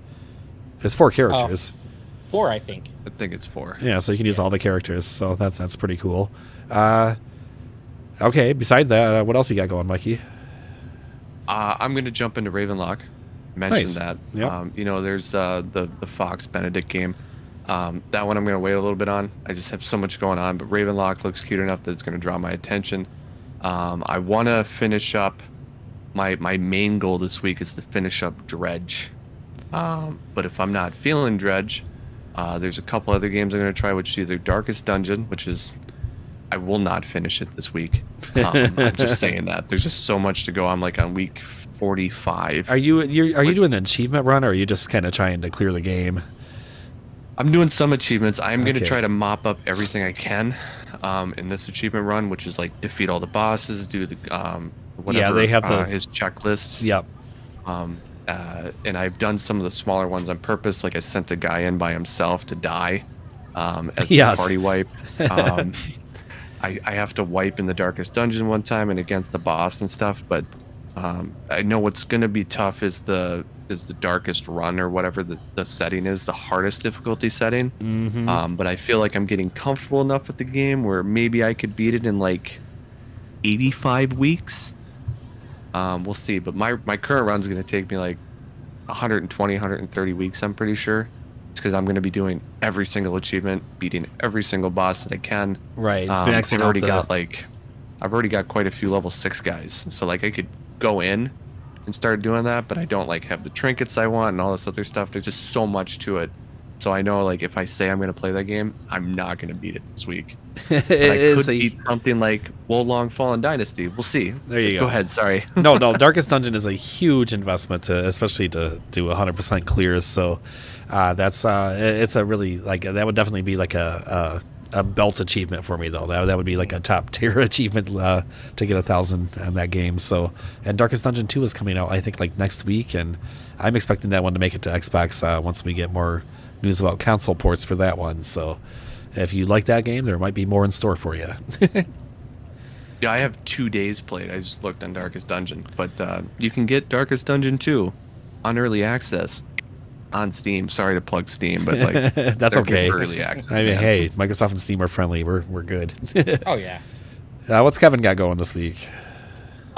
There's 4 characters. 4, I think. I think it's 4. Yeah, so you can use all the characters. So that's pretty cool. Okay. Beside that, what else you got going, Mikey? I'm gonna jump into Ravenlock. Mentioned that. Yep. There's the Fox Benedict game. That one I'm gonna wait a little bit on. I just have so much going on, but Ravenlock looks cute enough that it's gonna draw my attention. I want to finish up. My main goal this week is to finish up Dredge. But if I'm not feeling Dredge, there's a couple other games I'm gonna try, which is either Darkest Dungeon, which is I will not finish it this week. I'm just saying that there's just so much to go. I'm like on week 45. Are you doing an achievement run, or are you just kind of trying to clear the game? I'm doing some achievements. I'm going to try to mop up everything I can in this achievement run, which is like defeat all the bosses, do the whatever. Yeah, they have his checklist. Yep. And I've done some of the smaller ones on purpose. Like I sent a guy in by himself to die as the party wipe. I have to wipe in the Darkest Dungeon one time and against the boss and stuff, but I know what's going to be tough is the Darkest Run, or whatever the setting is, the hardest difficulty setting. Mm-hmm. But I feel like I'm getting comfortable enough with the game where maybe I could beat it in like 85 weeks. We'll see. But my current run's going to take me like 120, 130 weeks, I'm pretty sure. It's because I'm going to be doing every single achievement, beating every single boss that I can. Right. I've already got quite a few level 6 guys. So like I could go in and start doing that, but I don't like have the trinkets I want and all this other stuff. There's just so much to it So I know, like, if I say I'm going to play that game, I'm not going to beat it this week. It But I is could beat something like Wolong Fallen Dynasty. We'll see. There you go. Go ahead. Sorry. No, Darkest Dungeon is a huge investment especially to do 100% clears. So that's it's a really like that would definitely be like a belt achievement for me though. That would be like a top tier achievement to get 1,000 in that game. So, and Darkest Dungeon 2 is coming out I think like next week, and I'm expecting that one to make it to Xbox once we get more news about console ports for that one. So, if you like that game, there might be more in store for you. Yeah, I have 2 days played. I just looked on Darkest Dungeon, but you can get Darkest Dungeon 2 on early access on Steam. Sorry to plug Steam, but like that's okay. For early access. I mean, man. hey, Microsoft and Steam are friendly. We're good. Oh yeah. What's Kevin got going this week?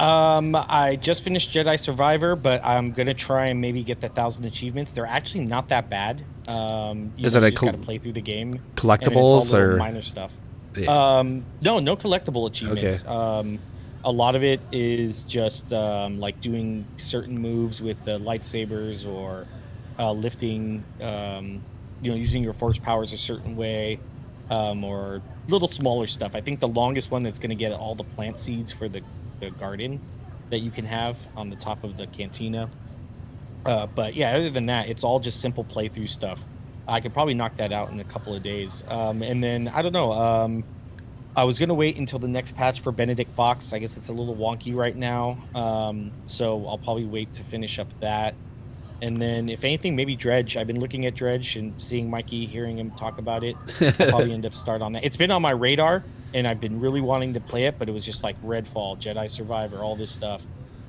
I just finished Jedi Survivor, but I'm gonna try and maybe get the 1,000 achievements. They're actually not that bad. Is it you a just gotta play through the game? Collectibles it's all or minor stuff? Yeah. No collectible achievements. Okay. A lot of it is just like doing certain moves with the lightsabers or lifting, using your force powers a certain way, or little smaller stuff. I think the longest one that's going to get all the plant seeds for the garden that you can have on the top of the cantina. But yeah, other than that, it's all just simple playthrough stuff. I could probably knock that out in a couple of days. And then, I don't know, I was going to wait until the next patch for Benedict Fox. I guess it's a little wonky right now. So I'll probably wait to finish up that. And then, if anything, maybe Dredge. I've been looking at Dredge and seeing Mikey, hearing him talk about it. I'll probably end up start on that. It's been on my radar, and I've been really wanting to play it, but it was just like Redfall, Jedi Survivor, all this stuff.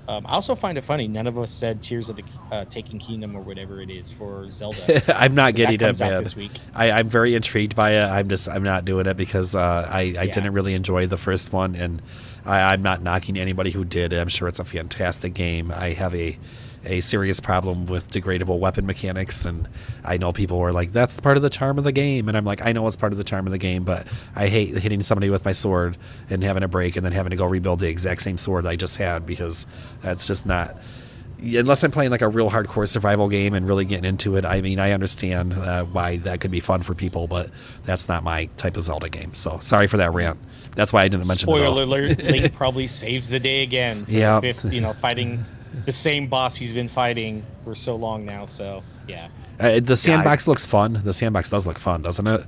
I also find it funny. None of us said Tears of the Taken Kingdom or whatever it is for Zelda. I'm not getting it, man. man. This week. I'm very intrigued by it. I'm not doing it because I didn't really enjoy the first one, and I'm not knocking anybody who did. I'm sure it's a fantastic game. I have a serious problem with degradable weapon mechanics, and I know people are like, that's part of the charm of the game, and I'm like, I know it's part of the charm of the game, but I hate hitting somebody with my sword and having a break and then having to go rebuild the exact same sword I just had, because that's just not, unless I'm playing like a real hardcore survival game and really getting into it. I mean, I understand why that could be fun for people, but that's not my type of Zelda game. So sorry for that rant. That's why I didn't mention it. Spoiler alert, Link probably saves the day again for the fifth, fighting the same boss he's been fighting for so long now. So yeah, the sandbox looks fun. The sandbox does look fun, doesn't it?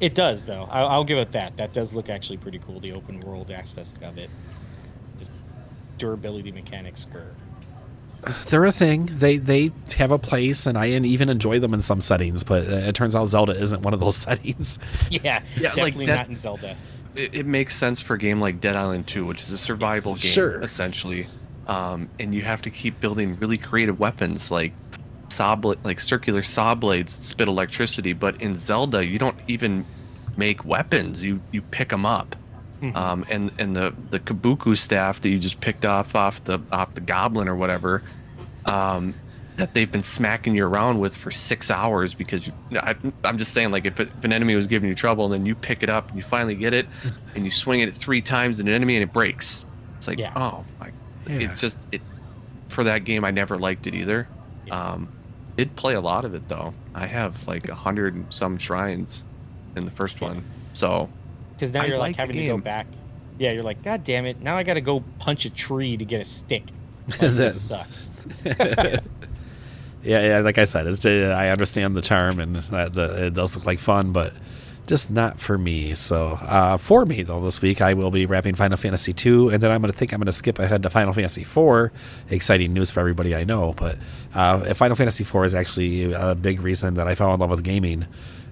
It does, though. I'll give it that. That does look actually pretty cool. The open world aspect of it, just durability mechanics. They're a thing. They have a place, and I even enjoy them in some settings. But it turns out Zelda isn't one of those settings. Yeah, definitely like not in Zelda. It makes sense for a game like Dead Island 2, which is a survival game, essentially. And you have to keep building really creative weapons like circular saw blades that spit electricity. But in Zelda, you don't even make weapons; you pick them up. And the kabuki staff that you just picked off the goblin or whatever, that they've been smacking you around with for 6 hours because I'm just saying, like, if an enemy was giving you trouble and then you pick it up and you finally get it and you swing it 3 times at an enemy and it breaks. It's like, oh my. Yeah. It for that game, I never liked it either. Did play a lot of it though. I have like 100 and some shrines in the first one. So because now you're like having to go back. Yeah, you're like, God damn it! Now I got to go punch a tree to get a stick. Like, this sucks. Yeah. Like I said, I understand the charm and it does look like fun, but just not for me. So for me though, this week I will be wrapping Final Fantasy 2, and then I'm going to skip ahead to Final Fantasy 4. Exciting news for everybody I know, but Final Fantasy 4 is actually a big reason that I fell in love with gaming.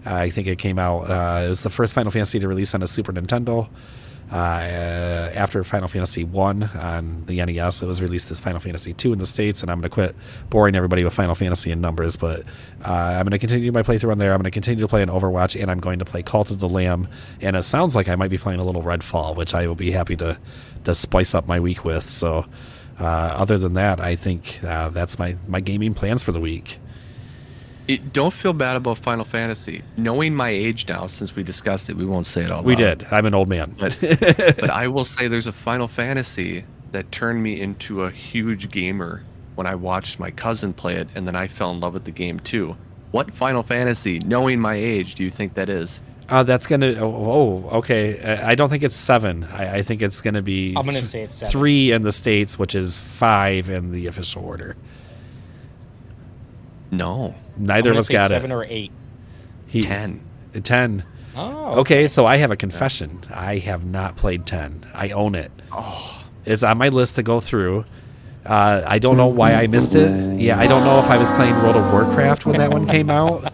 I think it came out, it was the first Final Fantasy to release on a Super Nintendo. After Final Fantasy 1 on the NES, it was released as Final Fantasy 2 in the States, and I'm going to quit boring everybody with Final Fantasy and numbers, but I'm going to continue my playthrough on there. I'm going to continue to play an Overwatch, and I'm going to play Cult of the Lamb, and it sounds like I might be playing a little Redfall, which I will be happy to spice up my week with. So other than that, I think that's my gaming plans for the week. Don't feel bad about Final Fantasy. Knowing my age now, since we discussed it, we won't say it all. We did. I'm an old man. But I will say there's a Final Fantasy that turned me into a huge gamer when I watched my cousin play it, and then I fell in love with the game too. What Final Fantasy, knowing my age, do you think that is? That's gonna. Okay. I don't think it's 7. I think it's gonna be. I'm gonna say it's 7. 3 in the States, which is 5 in the official order. No. Neither of us got 7 or 8. 10. 10. Oh. Okay, so I have a confession. I have not played 10. I own it. Oh. It's on my list to go through. I don't know why I missed it. Yeah, I don't know if I was playing World of Warcraft when that one came out.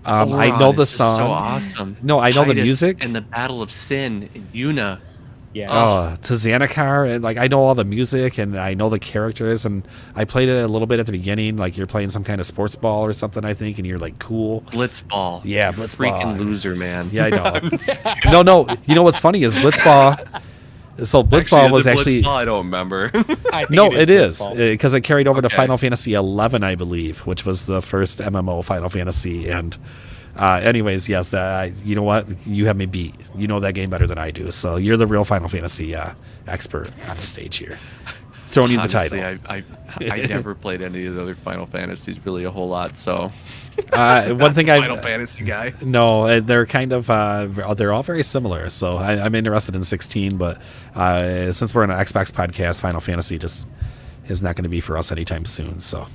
I know the song. So awesome. No, I know the Titus music. and the Battle of Sin and Yuna. Yeah. To Xanacar, and like I know all the music and I know the characters, and I played it a little bit at the beginning. Like you're playing some kind of sports ball or something, I think, and you're like cool. Blitzball. Yeah, You Blitzball. freaking loser, man. Yeah, I know. No. You know what's funny is Blitzball. So Blitzball was actually. Blitzball? I don't remember. I think No, it is Blitzball. because it carried over to Okay. Final Fantasy 11, I believe, which was the first MMO Final Fantasy. And anyways, yes, that you know what, you have me beat. You know that game better than I do, so you're the real Final Fantasy expert on the stage here. Throwing you the Honestly, title. I never played any of the other Final Fantasies really a whole lot, so One thing Final Fantasy guy. No, they're kind of they're all very similar. So I'm interested in 16, but since we're on an Xbox podcast, Final Fantasy just is not going to be for us anytime soon. So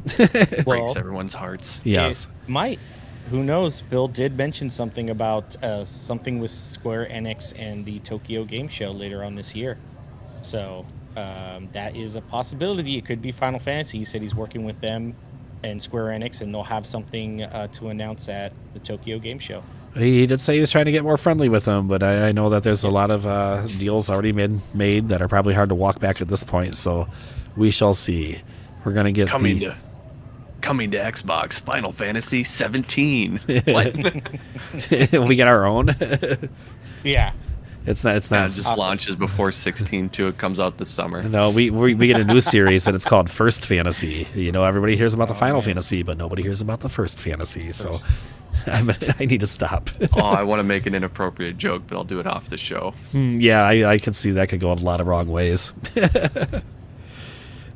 Breaks everyone's hearts. yes, It might. Who knows? Phil did mention something about something with Square Enix and the Tokyo Game Show later on this year. So that is a possibility. It could be Final Fantasy. He said he's working with them and Square Enix, and they'll have something to announce at the Tokyo Game Show. he did say he was trying to get more friendly with them, but I know that there's a lot of deals already made that are probably hard to walk back at this point. So we shall see. We're gonna get Coming to Xbox, Final Fantasy 17. What? we get our own. Yeah. It's not. It just launches before 16 too. It comes out this summer. No, we get a new series and it's called First Fantasy. You know, everybody hears about the Final Fantasy, but nobody hears about the First Fantasy. So I need to stop. Oh, I want to make an inappropriate joke, but I'll do it off the show. Yeah, I can see that could go a lot of wrong ways.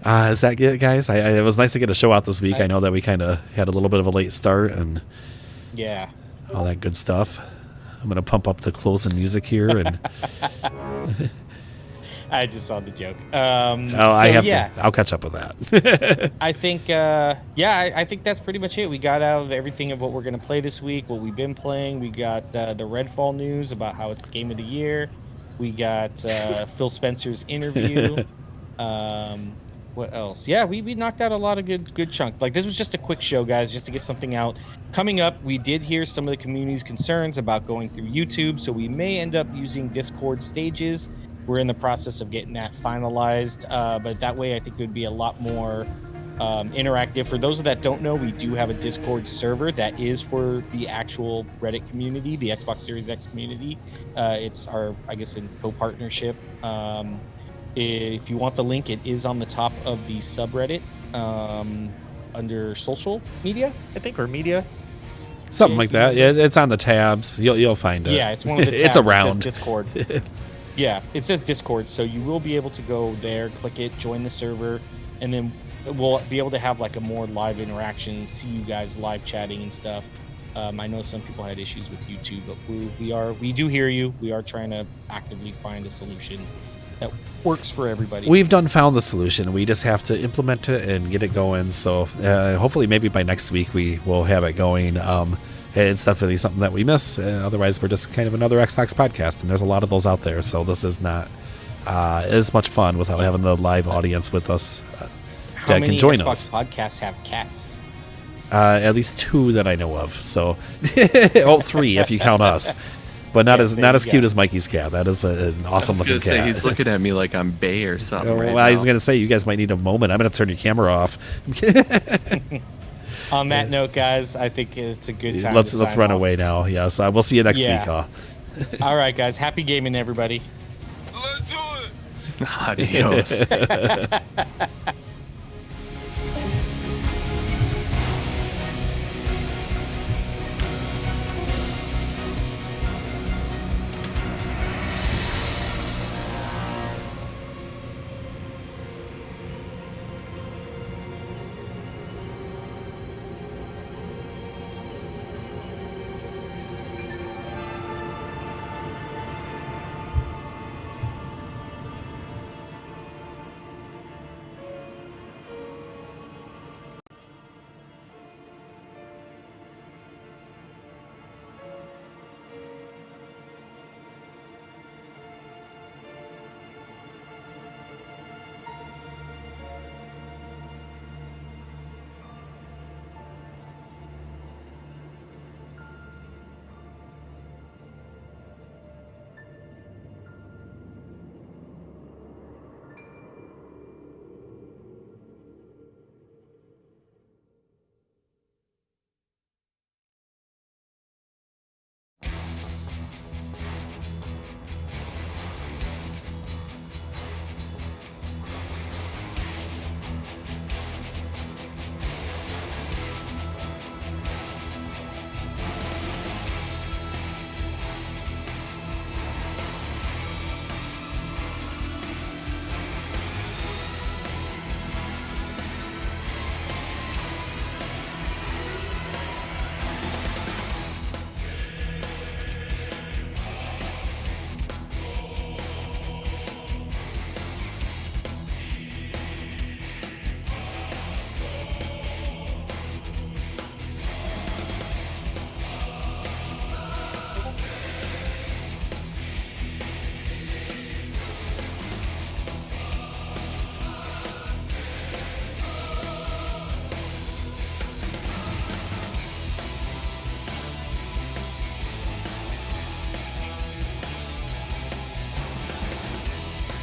Is that it, guys? It was nice to get a show out this week. I know that we kind of had a little bit of a late start and Yeah. all that good stuff. I'm going to pump up the closing music here. And I just saw the joke. I'll catch up with that. I think, I think that's pretty much it. We got out of everything of what we're going to play this week, what we've been playing. We got the Redfall news about how it's the game of the year. We got Phil Spencer's interview. What else? Yeah, we knocked out a lot of good chunk. Like, this was just a quick show, guys, just to get something out. Coming up, we did hear some of the community's concerns about going through YouTube, so we may end up using Discord stages. We're in the process of getting that finalized, but that way I think it would be a lot more interactive. For those that don't know, we do have a Discord server that is for the actual Reddit community, the Xbox Series X community. It's our, I guess, in co-partnership. If you want the link, it is on the top of the subreddit under social media, I think, or media. Something like that. Yeah, it's on the tabs. You'll find it. Yeah, it's one of the tabs. It's around. It says Discord. Yeah, it says Discord, so you will be able to go there, click it, join the server, and then we'll be able to have like a more live interaction, see you guys live chatting and stuff. I know some people had issues with YouTube, but we do hear you. We are trying to actively find a solution that works for everybody. We've found the solution. We just have to implement it and get it going. So hopefully maybe by next week we will have it going. It's definitely something that we miss. Otherwise, we're just kind of another Xbox podcast, and there's a lot of those out there. So this is not as much fun without having the live audience with us that can join us. How many Xbox podcasts have cats? At least 2 that I know of. So, 3 if you count us. But not as cute as Mikey's cat. That is an awesome looking cat. Say, he's looking at me like I'm Bay or something. Well, right I was now. going to say, you guys might need a moment. I'm going to turn your camera off. On that note, guys, I think it's a good time. Let's run away now. Yes, we'll see you next week. Huh? All right, guys. Happy gaming, everybody. Let's do it. Adios.